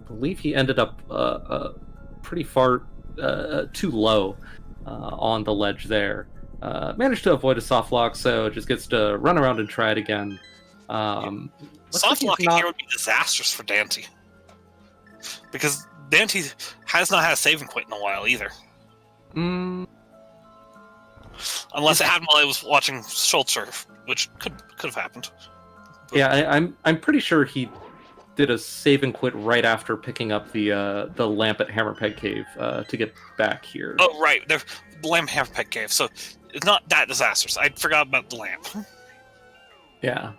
believe he ended up pretty far too low on the ledge there. Managed to avoid a soft lock, so just gets to run around and try it again. Soft locking here would be disastrous for Daaanty, because Daaanty has not had a saving point in a while either. Unless it happened while I was watching Schulzer, which could have happened. But... Yeah, I'm pretty sure he did a save and quit right after picking up the lamp at Hammerpeg Cave to get back here. Oh right, the lamp Hammerpeg Cave. So it's not that disastrous. I forgot about the lamp. Yeah,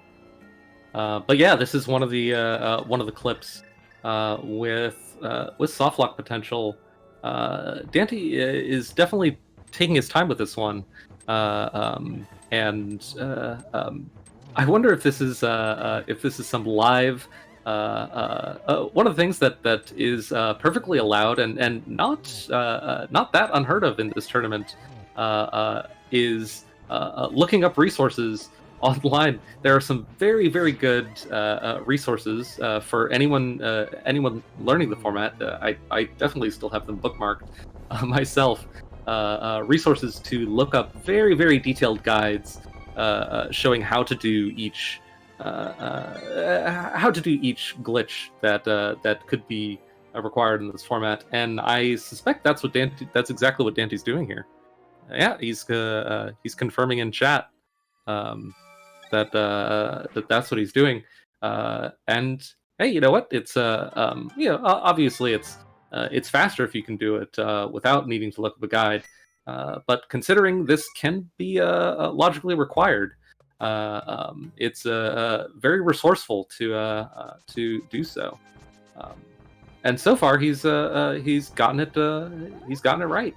but yeah, this is one of the clips with softlock potential. Daaanty is definitely taking his time with this one, and I wonder if this is some live. One of the things that is perfectly allowed and not that unheard of in this tournament is looking up resources online. There are some very, very good resources for anyone learning the format. I definitely still have them bookmarked myself. Resources to look up very, very detailed guides showing how to do each glitch that could be required in this format, and I suspect that's exactly what Daanty's doing here. Yeah, he's confirming in chat that that's what he's doing. And hey, you know what? It's obviously it's faster if you can do it without needing to look up a guide. But considering this can be logically required, it's very resourceful to do so. And so far, he's gotten it right.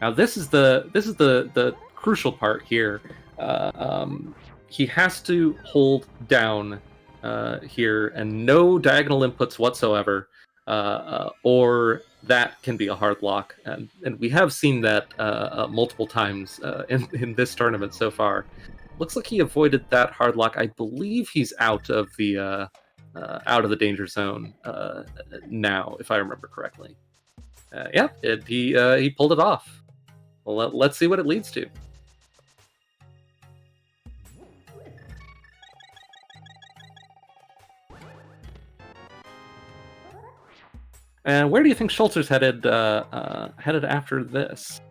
Now this is the crucial part here. He has to hold down here and no diagonal inputs whatsoever, or that can be a hard lock, and we have seen that multiple times in this tournament so far. Looks like he avoided that hard lock. I believe he's out of the danger zone now, if I remember correctly. He pulled it off. Well, let's see what it leads to. And where do you think Schulzer's headed after this?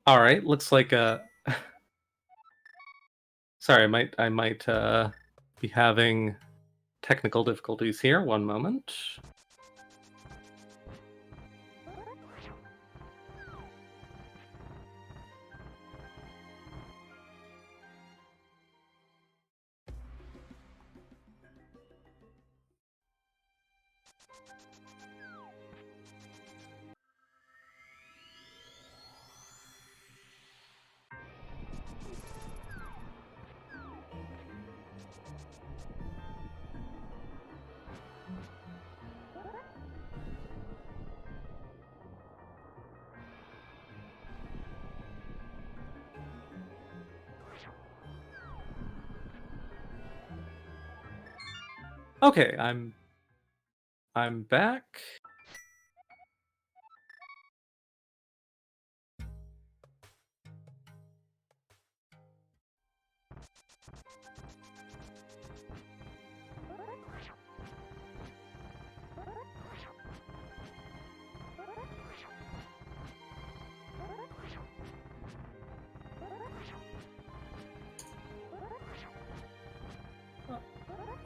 All right, looks like sorry, I might be having technical difficulties here. One moment. Okay, I'm back.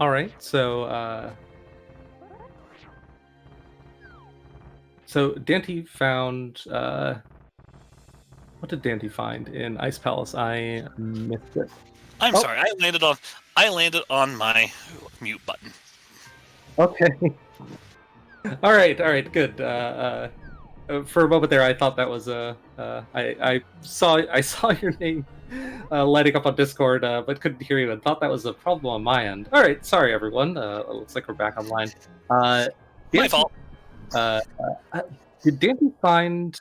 All right, so Daaanty found what did Daaanty find in Ice Palace? I missed it. I'm sorry. I landed on my mute button. Okay. All right, good. For a moment there, I thought that was I saw your name lighting up on Discord, but couldn't hear you and thought that was a problem on my end. All right, sorry everyone. It looks like we're back online. My fault. Did Daaanty find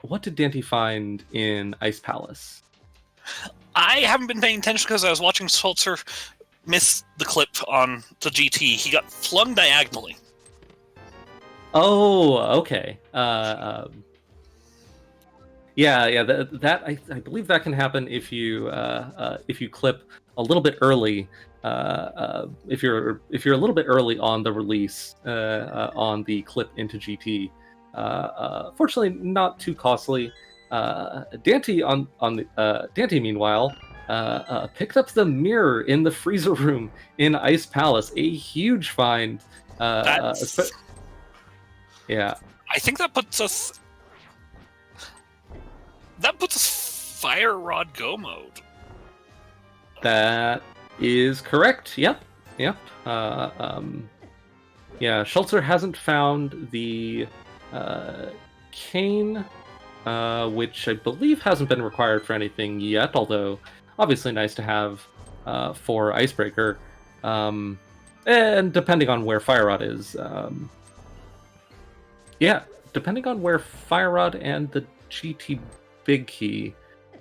what did Daaanty find in Ice Palace? I haven't been paying attention because I was watching Schulzer miss the clip on the GT. He got flung diagonally. Oh, okay. Yeah. That I believe that can happen if you clip a little bit early. If you're a little bit early on the release on the clip into GT. Fortunately, not too costly. Daaanty Daaanty, meanwhile, picked up the mirror in the freezer room in Ice Palace. A huge find. Yeah. I think that puts us. That puts us Fire Rod Go mode. That is correct. Yep. Yeah, Schulzer hasn't found the cane, which I believe hasn't been required for anything yet, although obviously nice to have for Icebreaker. And depending on where Fire Rod is. Depending on where Fire Rod and the GT Big Key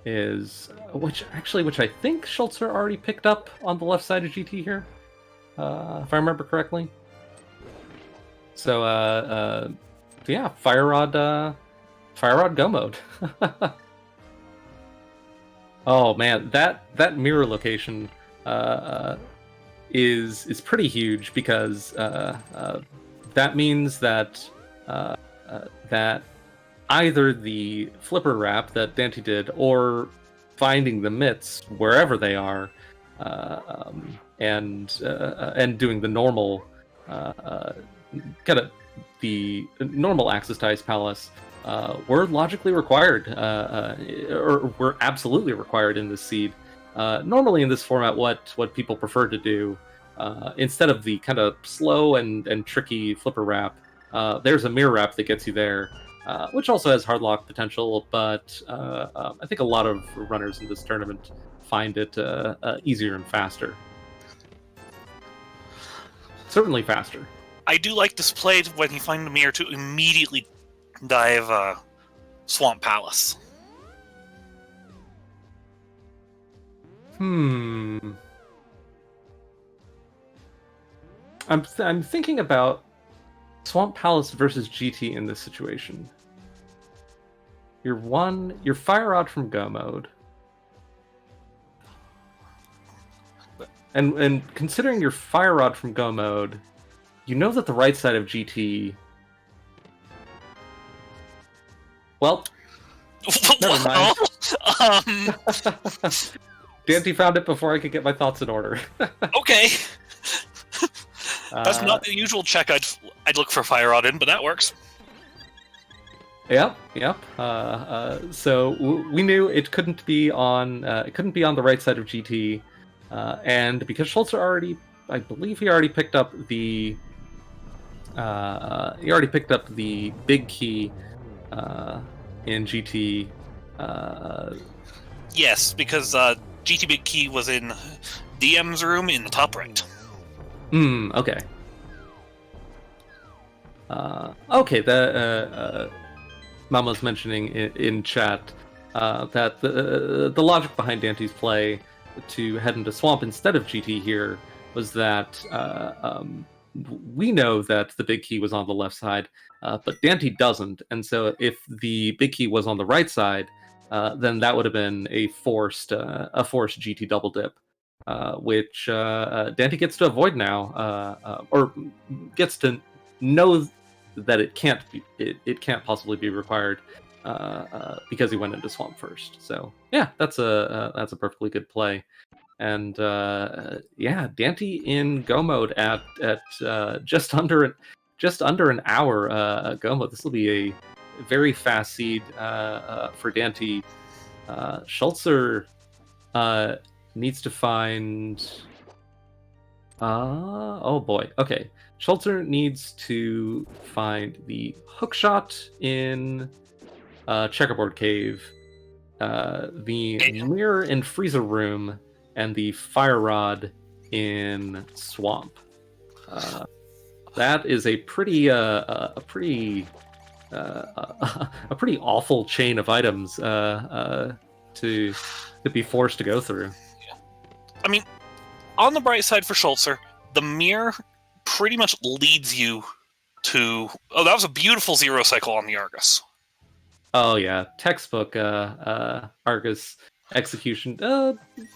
is, which I think Schulzer already picked up on the left side of GT here, if I remember correctly. So, Fire Rod Go mode. Oh man, that mirror location is pretty huge because that means that that either the flipper wrap that Daaanty did or finding the mitts wherever they are and doing the normal kind of the normal access to Ice Palace were logically required or were absolutely required in this seed. Normally in this format, what people prefer to do instead of the kind of slow and tricky flipper wrap, there's a mirror wrap that gets you there, which also has hard lock potential, but I think a lot of runners in this tournament find it easier and faster. Certainly faster. I do like this play when you find the mirror to immediately dive Swamp Palace. I'm thinking about Swamp Palace versus GT in this situation. You're Fire Rod from Go mode. And considering your Fire Rod from Go mode, you know that the right side of GT... Well, Never mind. Um, Daaanty found it before I could get my thoughts in order. okay. That's not the usual check I'd look for Fire Rod in, but that works. Yep. So we knew it couldn't be on the right side of GT, and because Schulzer I believe he already picked up the big key in GT. Yes, because GT Big Key was in DM's room in the top right. Okay. Okay. Mama's mentioning in chat that the logic behind Daanty's play to head into Swamp instead of GT here was that we know that the big key was on the left side, but Daaanty doesn't, and so if the big key was on the right side, then that would have been a forced GT double dip, which Daaanty gets to avoid now, or gets to know that it can't possibly be required because he went into Swamp first. So yeah, that's a perfectly good play. And Daaanty in go mode at just under an hour go mode. This will be a very fast seed for Daaanty. Schulzer needs to find. Oh boy. Okay. Schulzer needs to find the hookshot in Checkerboard Cave, the mirror in Freezer Room, and the fire rod in Swamp. That is a pretty awful chain of items to be forced to go through. I mean, on the bright side for Schulzer, the mirror pretty much leads you to... Oh, that was a beautiful zero cycle on the Argus. Oh yeah, textbook Argus execution.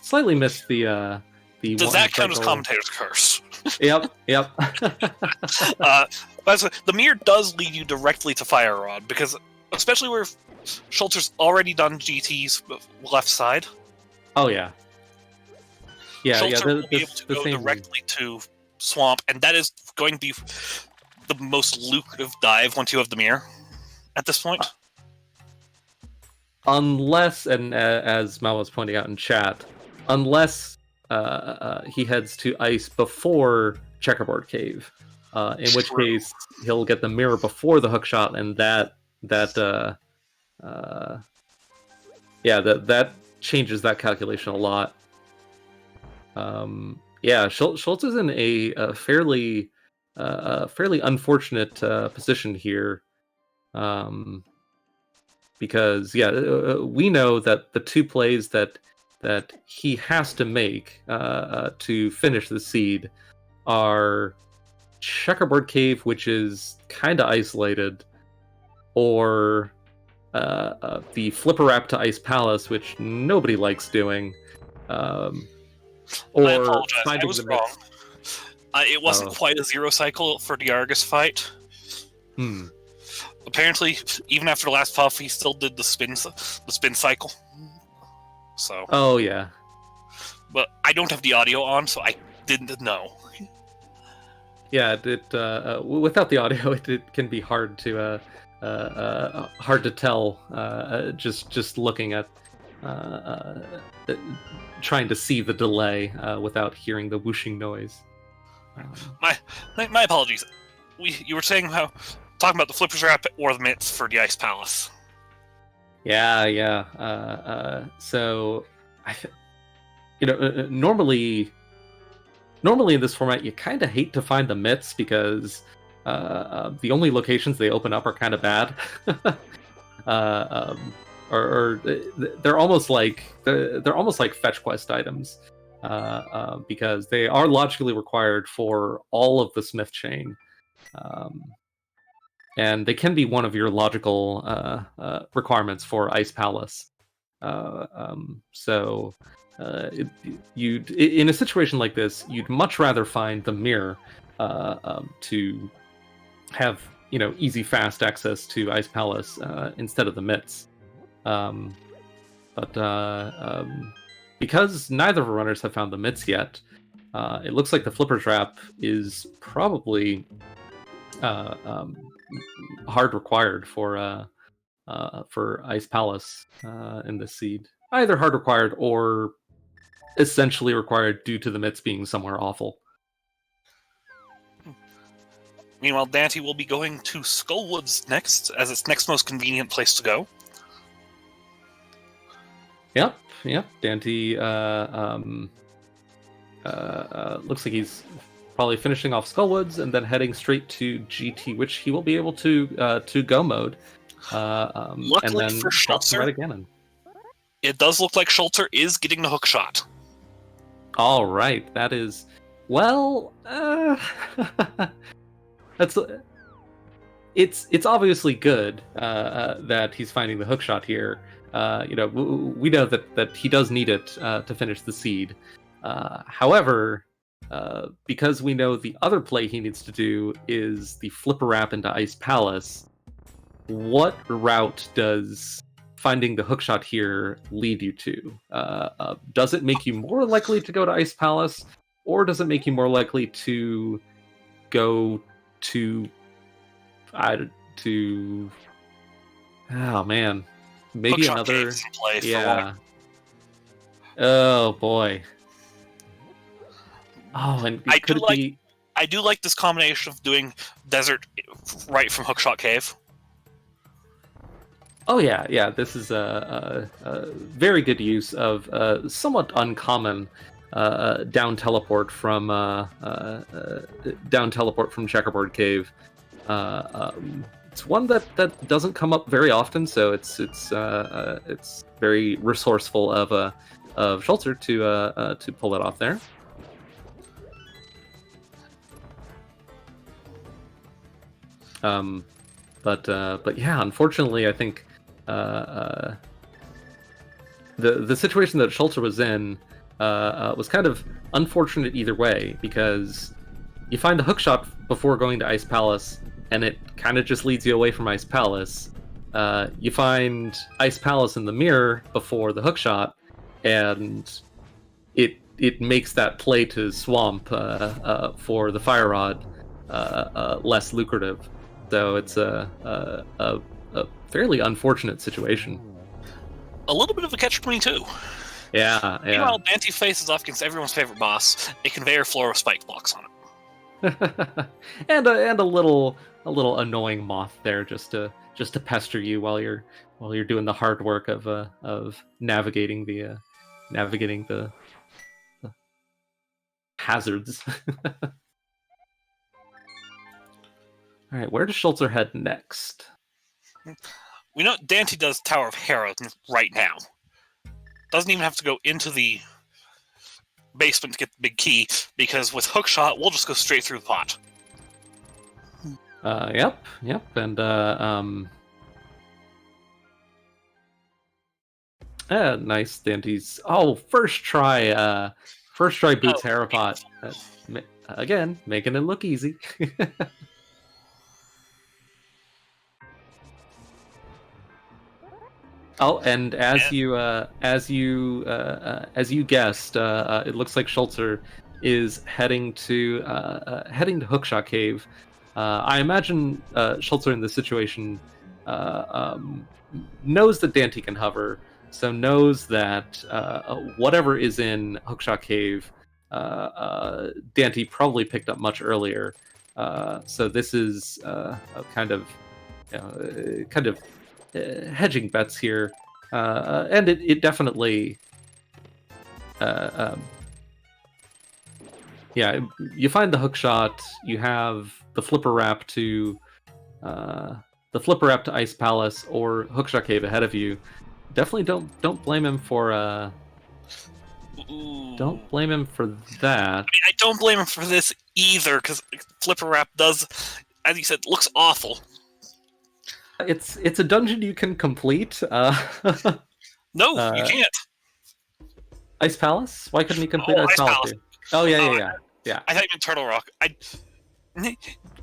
Slightly missed the Does that count as commentator's curse? Yep. The mirror does lead you directly to Fire Rod, because especially where Schulzer's already done GT's left side. Oh yeah. Schulzer will be able to go directly to Swamp, and that is going to be the most lucrative dive once you have the mirror at this point. Unless, and as Mal was pointing out in chat, unless he heads to ice before Checkerboard Cave, in which case he'll get the mirror before the hookshot, and that changes that calculation a lot. Schultz is in a fairly unfortunate position here, because we know that the two plays that he has to make to finish the seed are Checkerboard Cave, which is kind of isolated, or the Flipper Wrap to Ice Palace, which nobody likes doing. Or I apologize, I was wrong. It wasn't quite a zero cycle for the Argus fight. Apparently, even after the last puff, he still did the spin cycle. So. Oh yeah. But I don't have the audio on, so I didn't know. Yeah, without the audio, it can be hard to tell. Just looking at. Trying to see the delay without hearing the whooshing noise. My apologies. You were saying talking about the Flipper's Wrap or the mitts for the Ice Palace. Yeah. So, normally in this format, you kind of hate to find the mitts because the only locations they open up are kind of bad. Or they're almost like fetch quest items, because they are logically required for all of the Smith chain, and they can be one of your logical requirements for Ice Palace. So you'd in a situation like this, you'd much rather find the mirror to have easy, fast access to Ice Palace instead of the mitts. Um, but because neither of the runners have found the mitts yet, it looks like the flipper trap is probably hard required for Ice Palace in this seed. Either hard required or essentially required due to the mitts being somewhere awful. Meanwhile, Daaanty will be going to Skullwoods next, as its next most convenient place to go. Yep. Daaanty looks like he's probably finishing off Skullwoods and then heading straight to GT, which he will be able to go mode. Luckily and then for Schulzer, right again. It does look like Schulzer is getting the hook shot. All right, that is well. That's it's obviously good that he's finding the hook shot here. We know that he does need it to finish the seed. However, because we know the other play he needs to do is the flipper wrap into Ice Palace, what route does finding the hookshot here lead you to? Does it make you more likely to go to Ice Palace, or does it make you more likely to go to oh man, maybe Hookshot another Caves in play for yeah. Oh boy. Oh, and I do like this combination of doing desert right from Hookshot Cave. Oh yeah. This is a very good use of somewhat uncommon down teleport from Checkerboard Cave. It's one that doesn't come up very often, so it's very resourceful of Schulzer to pull it off there. But yeah, unfortunately, I think the situation that Schulzer was in was kind of unfortunate either way, because you find the hookshot before going to Ice Palace, and it kind of just leads you away from Ice Palace. You find Ice Palace in the mirror before the hookshot, and it makes that play to Swamp for the Fire Rod less lucrative. So it's a fairly unfortunate situation. A little bit of a catch-22. Yeah. Meanwhile, Daaanty faces off against everyone's favorite boss, a conveyor floor with spike blocks on it. and a little annoying moth there just to pester you while you're doing the hard work of navigating the hazards. All right, where does Schulzer head next? We know Daaanty does Tower of Hera right now. Doesn't even have to go into the basement to get the big key, because with Hookshot, we'll just go straight through the pot. Yep, and nice Daanty's. Oh, first try boots Herapot. Again, making it look easy. Oh, and as you guessed, it looks like Schulzer is heading to Hookshot Cave. I imagine Schulzer in this situation knows that Daaanty can hover, so knows that whatever is in Hookshot Cave, Daaanty probably picked up much earlier. So this is a kind of hedging bets here, and it definitely, yeah. You find the hookshot. You have the flipper wrap to Ice Palace or Hookshot Cave ahead of you. Definitely don't blame him for don't blame him for that. I mean, I don't blame him for this either, because flipper wrap does, as you said, looks awful. It's a dungeon you can complete. No, you can't. Ice Palace? Why couldn't he complete Ice Palace? Oh yeah. I thought you meant Turtle Rock.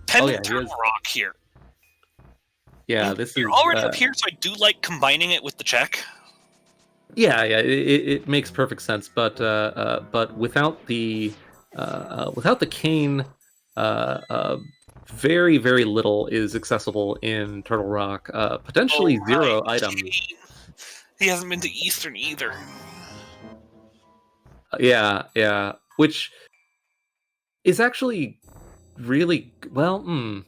Turtle Rock here. Yeah, this You're is already up here, so I do like combining it with the check. Yeah, it makes perfect sense, but without the cane, very very little is accessible in Turtle Rock. Potentially Oh, zero right. items. He hasn't been to Eastern either. Yeah, which is actually really well.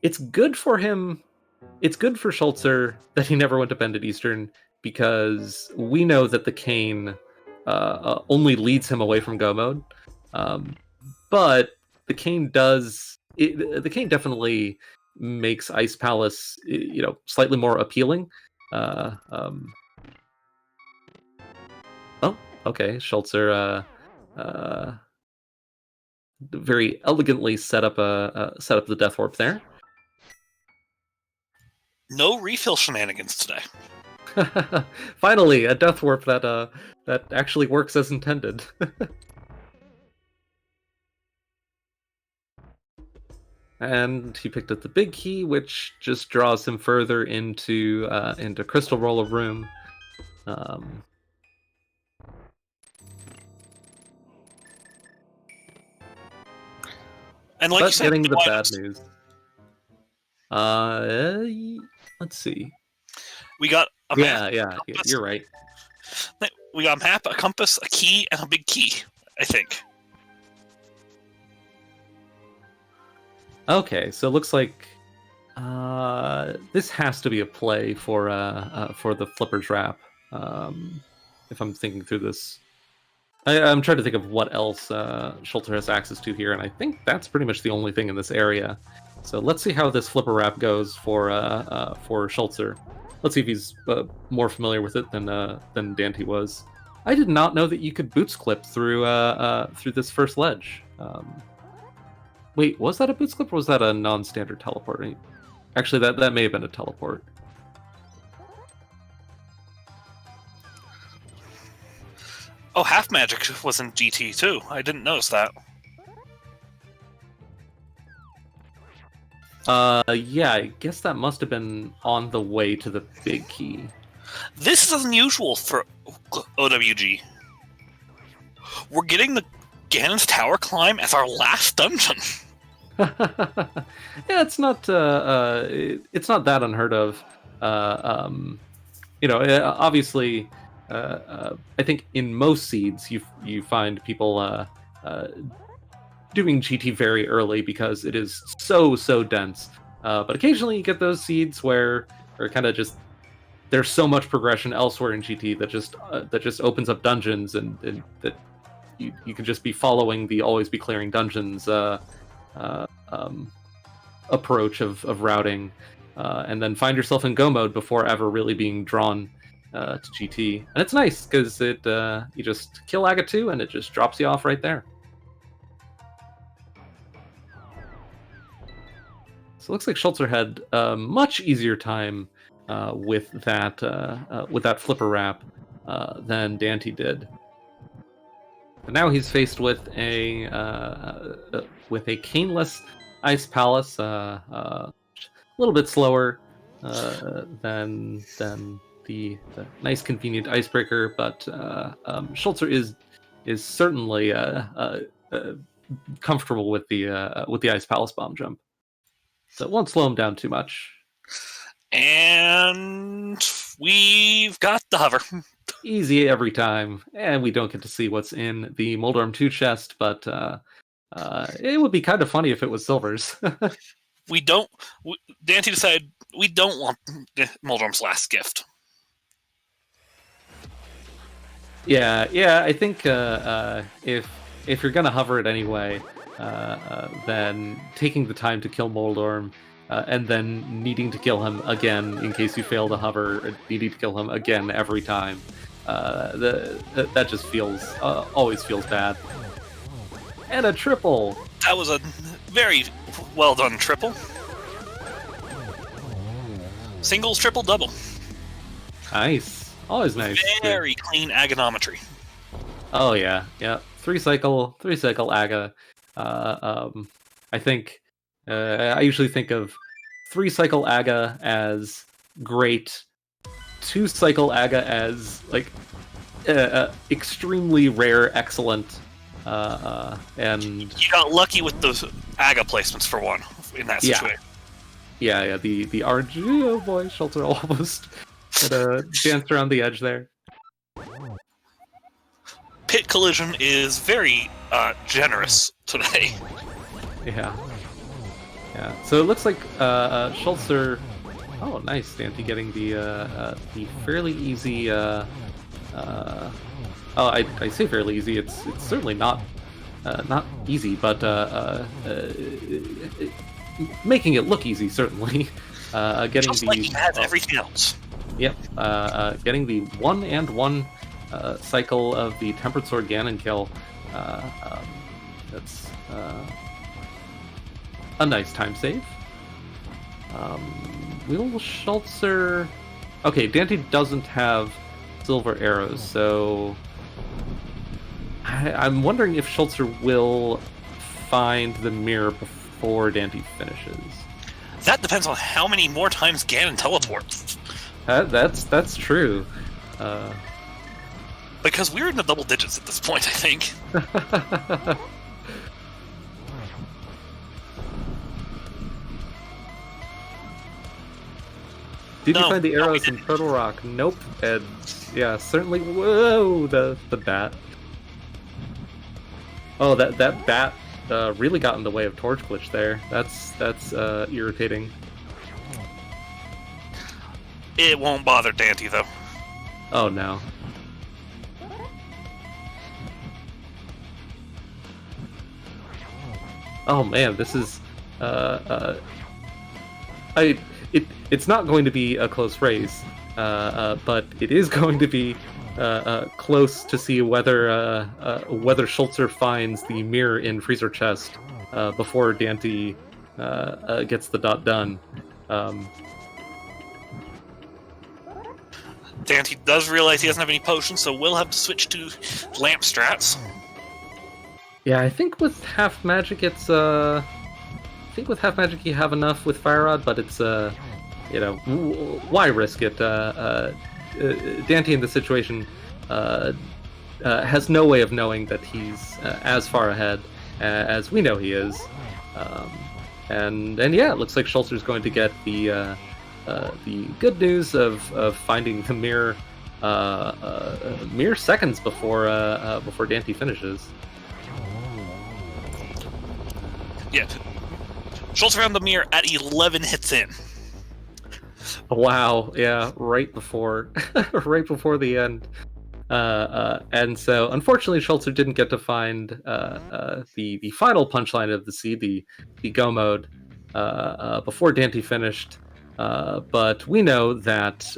It's good for him. It's good for Schulzer that he never went to Bended Eastern because we know that the cane only leads him away from Go mode. Um, but the cane the cane definitely makes Ice Palace, slightly more appealing. Oh, okay, Schulzer very elegantly set up the Death Warp there. No refill shenanigans today. Finally, a Death Warp that actually works as intended. And he picked up the big key, which just draws him further into Crystal Roller Room. And like you said, getting the no bad items. news. Let's see. We got a map. Yeah, you're right. We got a map, a compass, a key, and a big key, I think. Okay, so it looks like this has to be a play for the Flipper Trap. If I'm thinking through this, I'm trying to think of what else Schulzer has access to here, and I think that's pretty much the only thing in this area. So let's see how this Flipper Wrap goes for Schulzer. Let's see if he's more familiar with it than Daaanty was. I did not know that you could boots clip through this first ledge. Wait, was that a boots clip or was that a non-standard teleport? Actually, that may have been a teleport. Oh, Half Magic was in GT too. I didn't notice that. Yeah, I guess that must have been on the way to the big key. This is unusual for OWG. We're getting the Ganon's Tower climb as our last dungeon. Yeah, it's not that unheard of. Obviously, I think in most seeds you find people doing GT very early because it is so dense. But occasionally you get those seeds where kind of just there's so much progression elsewhere in GT that just opens up dungeons and that you can just be following the always be clearing dungeons approach of routing, and then find yourself in Go mode before ever really being drawn to GT. And it's nice because you just kill Aga 2 and it just drops you off right there. So it looks like Schulzer had a much easier time with that Flipper Wrap than Daaanty did. And now he's faced with a caneless Ice Palace, a little bit slower than the nice convenient Icebreaker, but Schulzer is certainly comfortable with the Ice Palace bomb jump, so it won't slow him down too much. And we've got the hover. Easy every time, and we don't get to see what's in the Moldarm 2 chest, but it would be kind of funny if it was Silver's. Daaanty decided we don't want Moldarm's last gift. Yeah, I think if you're gonna hover it anyway, then taking the time to kill Moldorm, and then needing to kill him again in case you fail to hover, needing to kill him again every time, that just always feels bad. And a triple! That was a very well done triple. Singles, triple, double. Nice. Always nice. Very clean agonometry. Oh yeah. Three cycle Aga. I think I usually think of 3-cycle Aga as great, 2-cycle Aga as like extremely rare, excellent, and you got lucky with those Aga placements for one in that situation. Yeah. The RNG, oh boy, Schulzer almost had a dance around the edge there. Pit collision is very generous today. Yeah. So it looks like Schulzer. Oh, nice, Daaanty getting the fairly easy. I say fairly easy. It's certainly not easy, but making it look easy certainly. Getting Just the like he has everything else. Yep. Getting the 1-and-1 cycle of the Tempered Sword Ganon kill. That's a nice time save. Will Schulzer... Okay, Daaanty doesn't have silver arrows, so... I'm wondering if Schulzer will find the mirror before Daaanty finishes. That depends on how many more times Ganon teleports. That's true. Because we're in the double digits at this point, I think. Did you find the arrows in Turtle Rock? Nope. And yeah, certainly. Whoa, the bat. Oh, that bat really got in the way of Torch Glitch there. That's irritating. It won't bother Daaanty though. Oh no. Oh man, this is it's not going to be a close race, but it is going to be close to see whether Schulzer finds the mirror in Freezer Chest before Daaanty gets the dot done. Daaanty does realize he doesn't have any potions, so we'll have to switch to lamp strats. Yeah, I think with half magic, you have enough with Fire Rod, but it's why risk it? Daaanty in the situation has no way of knowing that he's as far ahead as we know he is, and yeah, it looks like Schulzer's going to get the good news of finding the mirror mere seconds before Daaanty finishes. Yeah, Schulzer found the mirror at 11 hits in. Wow, yeah, right before the end. And so, unfortunately, Schulzer didn't get to find the final punchline of the seed, the go mode, before Daaanty finished. But we know that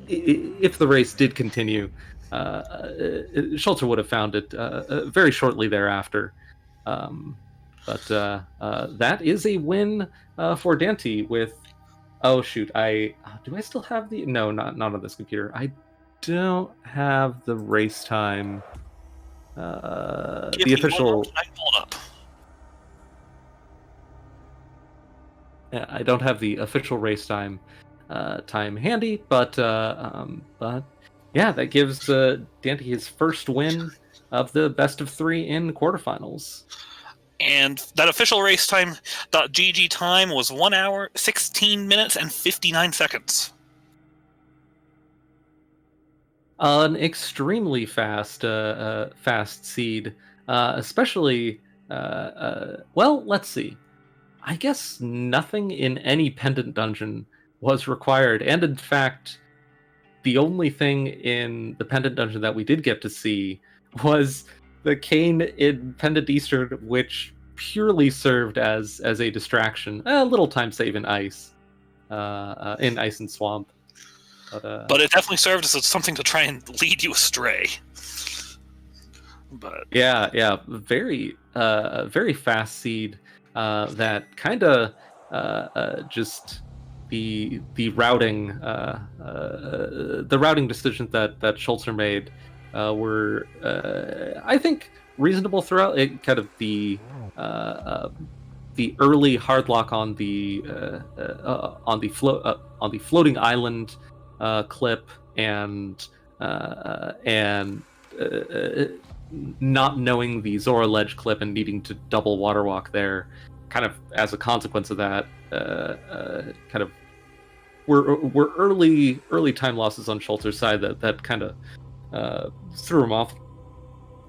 if the race did continue, Schulzer would have found it very shortly thereafter. But that is a win for Daaanty with... Oh shoot, do I still have the... No, not on this computer. I don't have the race time. The official... I don't have the official race time handy, but yeah, that gives Daaanty his first win of the best of 3 in quarterfinals. And that official race time .gg time was 1 hour, 16 minutes, and 59 seconds. An extremely fast seed, especially. Well, let's see. I guess nothing in any pendant dungeon was required, and in fact, the only thing in the pendant dungeon that we did get to see was the cane in Pendant Eastern, which purely served as a distraction. A little time save in ice and swamp. But it definitely served as something to try and lead you astray. But yeah, very fast seed. That kind of just the routing decisions that Schulzer made were I think reasonable throughout. It kind of the early hard lock on the floating island clip and not knowing the Zora ledge clip and needing to double water walk there, kind of as a consequence of that, kind of were early time losses on Schulzer's side that kind of threw him off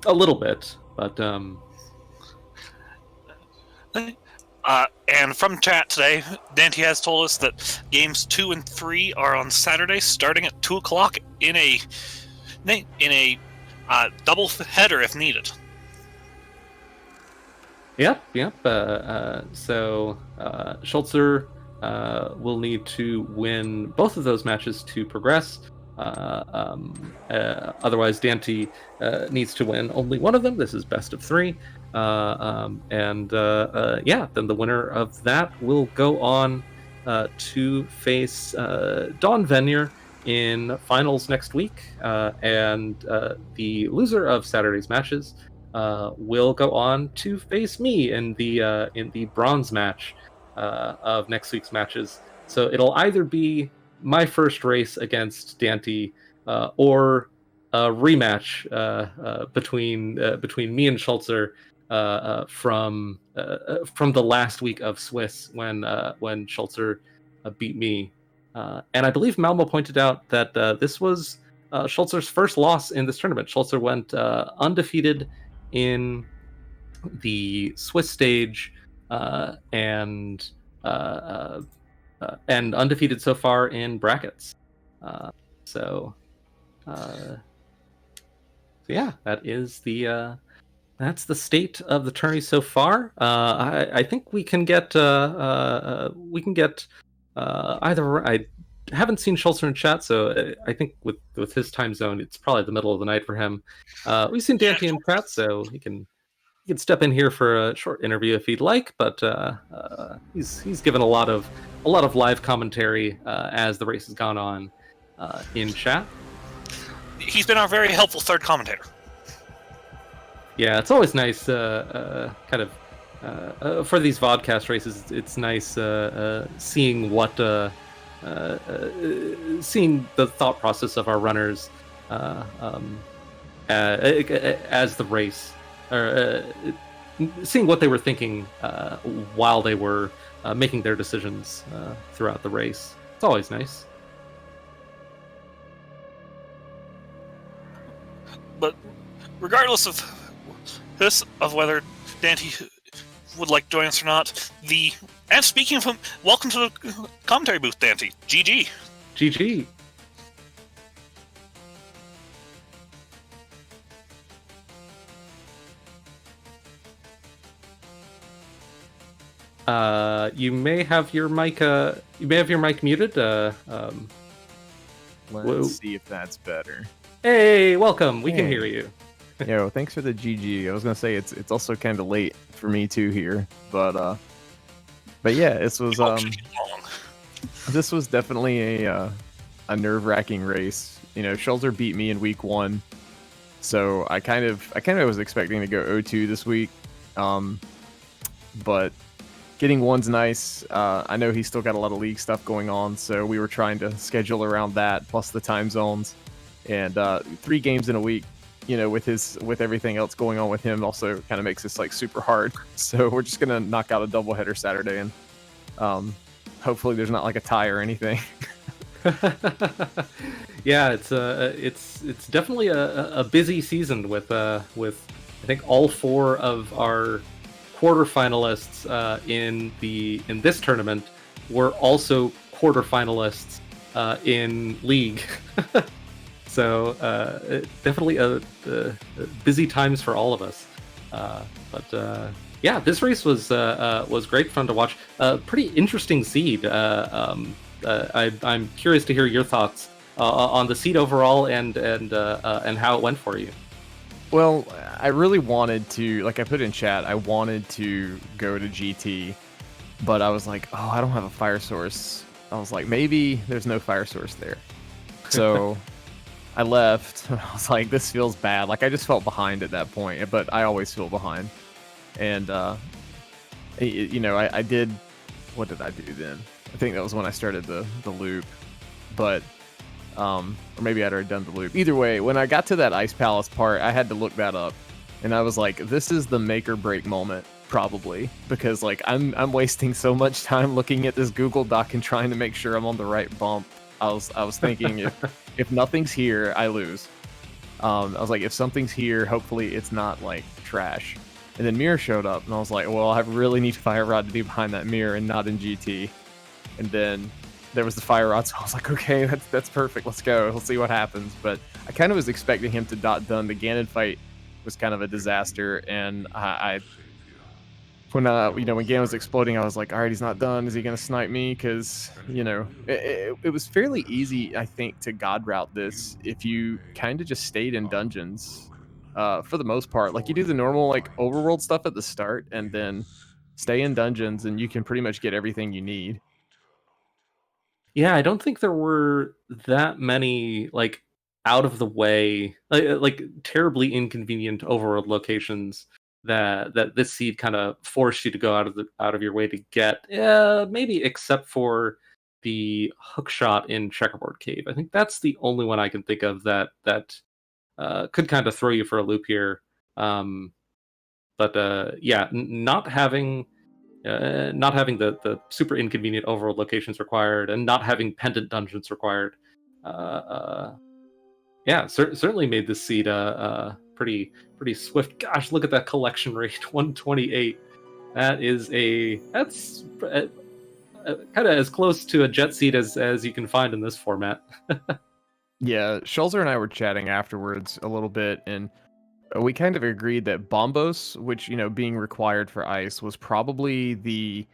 a little bit, but and from chat today, Daaanty has told us that games 2 and 3 are on Saturday, starting at 2 o'clock in a double header if needed. Yep. So Schulzer will need to win both of those matches to progress. Otherwise, Daaanty needs to win only one of them. This is best of 3. Then the winner of that will go on to face Dawn Venier in finals next week, and the loser of Saturday's matches will go on to face me in the bronze match of next week's matches. So it'll either be my first race against Daaanty or a rematch between me and Schulzer from the last week of Swiss when Schulzer beat me. And I believe Malmo pointed out that this was Schulzer's first loss in this tournament. Schulzer went undefeated in the Swiss stage and undefeated so far in brackets. So yeah, that is that's the state of the tourney so far. I think we can get either. I haven't seen Schulzer in chat, so I think with his time zone, it's probably the middle of the night for him. We've seen Daaanty in chat, so he can step in here for a short interview if he'd like. But he's given a lot of live commentary as the race has gone on in chat. He's been our very helpful third commentator. Yeah, it's always nice, kind of, for these vodcast races. It's nice seeing seeing the thought process of our runners as the race, or seeing what they were thinking while they were making their decisions throughout the race. It's always nice. But regardless of this, of whether Daaanty would like to join us or not, and speaking of him, welcome to the commentary booth, Daaanty. GG. GG. You may have your mic muted. Let's see if that's better. Hey, welcome. We can hear you. Yo, thanks for the GG. I was gonna say it's also kind of late for me too here, but yeah, this was definitely a nerve-wracking race. You know, Schulzer beat me in week 1, so I kind of was expecting to go 0-2 this week, but getting 1's nice. I know he's still got a lot of league stuff going on, so we were trying to schedule around that, plus the time zones, and 3 games in a week. You know, with everything else going on with him, also kind of makes this like super hard. So we're just gonna knock out a doubleheader Saturday, and hopefully there's not like a tie or anything. Yeah, it's definitely a busy season with I think all 4 of our quarterfinalists in this tournament were also quarterfinalists in league. So definitely busy times for all of us. But yeah, this race was great fun to watch. Pretty interesting seed. I'm curious to hear your thoughts on the seed overall and how it went for you. Well, I really wanted to, like I put in chat, I wanted to go to GT, but I was like, oh, I don't have a fire source. I was like, maybe there's no fire source there. So I left. I was like, this feels bad. Like, I just felt behind at that point, but I always feel behind. And, I did, what did I do then? I think that was when I started the loop, but, or maybe I'd already done the loop. Either way, when I got to that Ice Palace part, I had to look that up. And I was like, this is the make or break moment, probably, because like I'm wasting so much time looking at this Google Doc and trying to make sure I'm on the right bump. I was thinking if nothing's here, I lose. I was like, if something's here, hopefully it's not like trash. And then mirror showed up, and I was like, well, I really need Fire Rod to be behind that mirror and not in GT. And then there was the Fire Rod, so I was like, okay, that's perfect. Let's go. We'll see what happens. But I kind of was expecting him to dot done. The Ganon fight was kind of a disaster, and when Ganon was exploding, I was like, all right, he's not done. Is he going to snipe me? Because, it was fairly easy, I think, to God route this if you kind of just stayed in dungeons for the most part. Like, you do the normal, like, overworld stuff at the start and then stay in dungeons, and you can pretty much get everything you need. Yeah, I don't think there were that many, like, out of the way, like terribly inconvenient overworld locations that this seed kind of forced you to go out of your way to get. Maybe except for the hook shot in Checkerboard Cave. I think that's the only one I can think of that could kind of throw you for a loop here. Not having the super inconvenient overworld locations required, and not having pendant dungeons required, certainly made this seed pretty swift. Gosh, look at that collection rate, 128. That's kind of as close to a jet seed as you can find in this format. Yeah, Schulzer and I were chatting afterwards a little bit, and we kind of agreed that Bombos, which, being required for ice, was probably the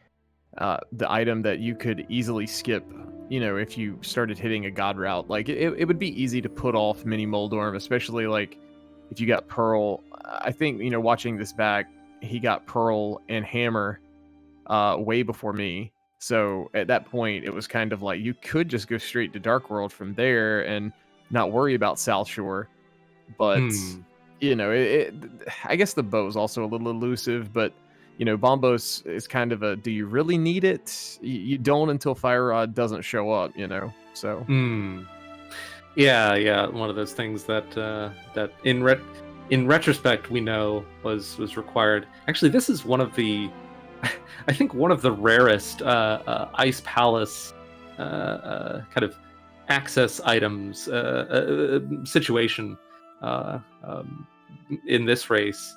item that you could easily skip, if you started hitting a god route. Like, it would be easy to put off Mini Moldorm, especially, like, if you got Pearl. I think, watching this back, he got Pearl and Hammer way before me. So at that point, it was kind of like you could just go straight to Dark World from there and not worry about South Shore. But, I guess the bow is also a little elusive, but Bombos is kind of a, do you really need it? You don't until Fire Rod doesn't show up, so. Yeah, one of those things that in retrospect we know was required. Actually, this is one of the, I think one of the rarest Ice Palace kind of access items situation in this race.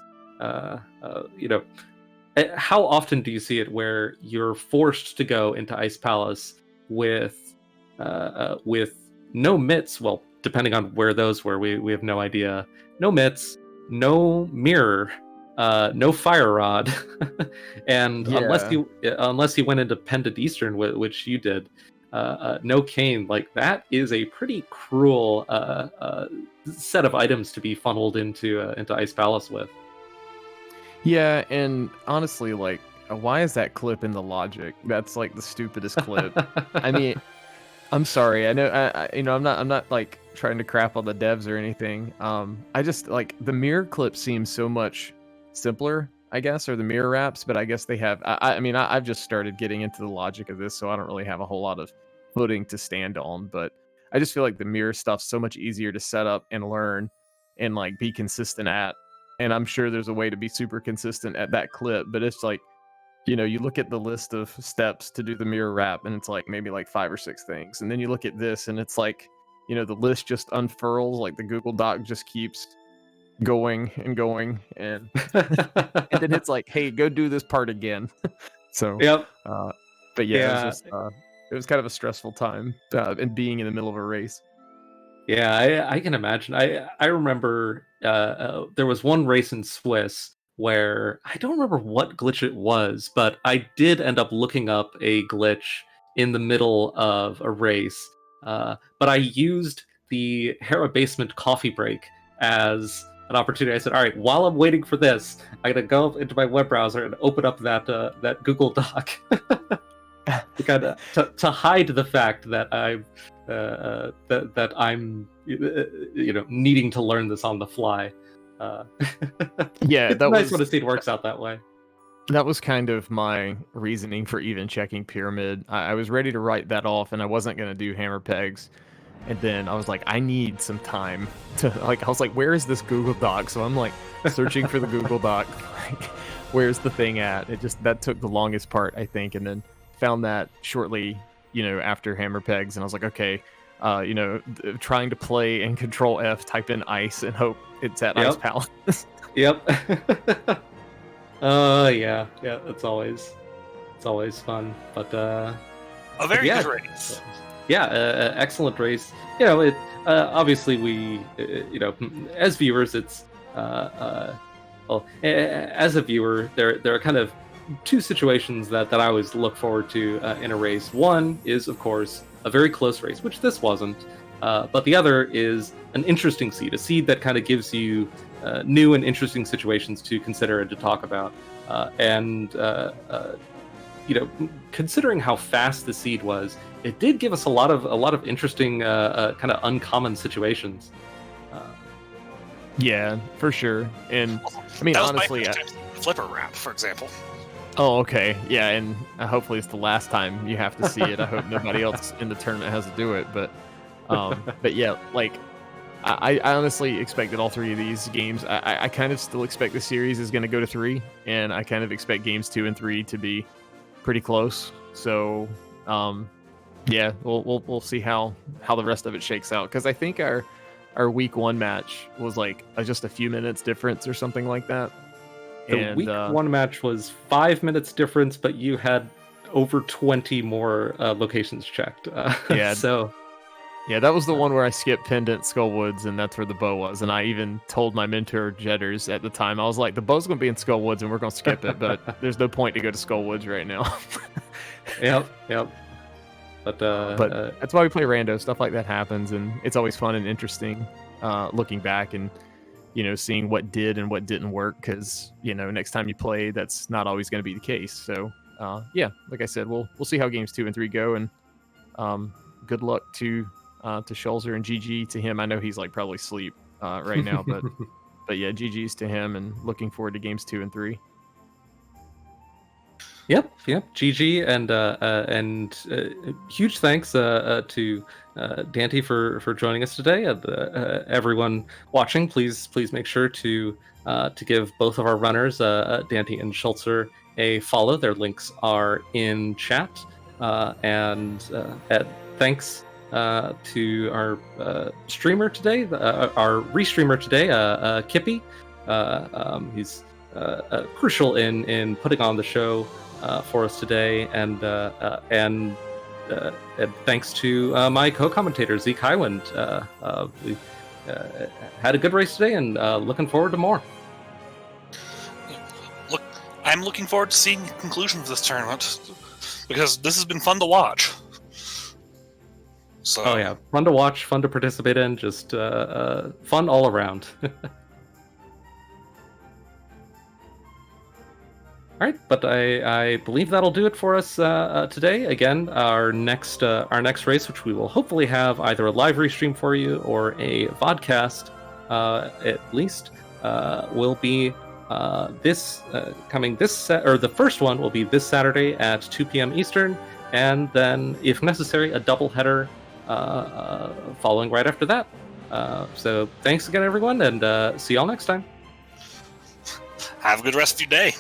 How often do you see it where you're forced to go into Ice Palace with no mitts? Well, depending on where those were, we have no idea. No mitts, no mirror, no Fire Rod, and unless you went into Pendant Eastern, which you did, no cane. Like, that is a pretty cruel set of items to be funneled into Ice Palace with. Yeah, and honestly, like, why is that clip in the logic? That's like the stupidest clip. I mean, I'm sorry. I know, I'm not like trying to crap on the devs or anything. I just like the mirror clip seems so much simpler, I guess, or the mirror wraps. But I guess they have. I've just started getting into the logic of this, so I don't really have a whole lot of footing to stand on. But I just feel like the mirror stuff's so much easier to set up and learn, and like be consistent at. And I'm sure there's a way to be super consistent at that clip, but it's like, you look at the list of steps to do the mirror wrap, and it's like maybe like 5 or 6 things. And then you look at this, and it's like, the list just unfurls, like the Google Doc just keeps going and going. And, and then it's like, hey, go do this part again. So, yep. But yeah, it was kind of a stressful time and being in the middle of a race. Yeah, I can imagine. I remember there was one race in Swiss where I don't remember what glitch it was, but I did end up looking up a glitch in the middle of a race. But I used the Hera Basement coffee break as an opportunity. I said, all right, while I'm waiting for this, I'm going to go into my web browser and open up that Google Doc to hide the fact that that I'm needing to learn this on the fly. Yeah, it's that nice was when a seed works out that way. that was kind of my reasoning for even checking Pyramid. I was ready to write that off, and I wasn't going to do hammer pegs. And then I was like, I need some time to I was like, where is this Google Doc? So I'm like searching for the Google Doc. Like, where's the thing at? That took the longest part, I think, and then found that shortly, after hammer pegs, and I was like, okay, trying to play and control F, type in ice, and hope it's at Ice Palace. Yep. Yeah. It's always fun, but a very good race. Yeah, excellent race. It obviously we, as viewers, it's well, as a viewer, there are kind of two situations that I always look forward to in a race. One is, of course, a very close race, which this wasn't, but the other is an interesting seed, a seed that kind of gives you new and interesting situations to consider and to talk about, considering how fast the seed was, it did give us a lot of interesting kind of uncommon situations. Yeah, for sure. And I mean, honestly, flipper wrap, for example. Oh, okay. Yeah, and hopefully it's the last time you have to see it. I hope nobody else in the tournament has to do it. But yeah, like I honestly expected all three of these games. I kind of still expect the series is going to go to 3, and I kind of expect games 2 and 3 to be pretty close. So yeah, we'll see how the rest of it shakes out, because I think our week 1 match was like just a few minutes difference or something like that. The week 1 match was 5 minutes difference, but you had over 20 more locations checked. Yeah. So yeah, that was the one where I skipped Pendant Skullwoods, and that's where the bow was. And I even told my mentor Jetters at the time, I was like, the bow's going to be in Skullwoods, and we're going to skip it, but there's no point to go to Skullwoods right now. Yep. But that's why we play rando. Stuff like that happens, and it's always fun and interesting looking back and seeing what did and what didn't work, because next time you play, that's not always going to be the case. So yeah, like I said, we'll see how games 2 and 3 go, and good luck to Schulzer and GG to him. I know he's like probably asleep right now, but yeah, GG's to him, and looking forward to games 2 and 3. Yep. GG, and huge thanks to Daaanty for joining us today. Everyone watching, please make sure to give both of our runners, Daaanty and Schulzer, a follow. Their links are in chat. And thanks to our streamer today, our restreamer today, Kippy. He's crucial in putting on the show for us today, and thanks to my co-commentator Zeke Highwind. We had a good race today, and looking forward to more. I'm looking forward to seeing the conclusion of this tournament, because this has been fun to watch. So. Oh yeah, fun to watch, fun to participate in, just fun all around. All right, but I believe that'll do it for us today. Again, our next race, which we will hopefully have either a live restream for you or a vodcast, at least, will be the first one will be this Saturday at 2 p.m. Eastern, and then, if necessary, a double header following right after that. So thanks again, everyone, and see y'all next time. Have a good rest of your day.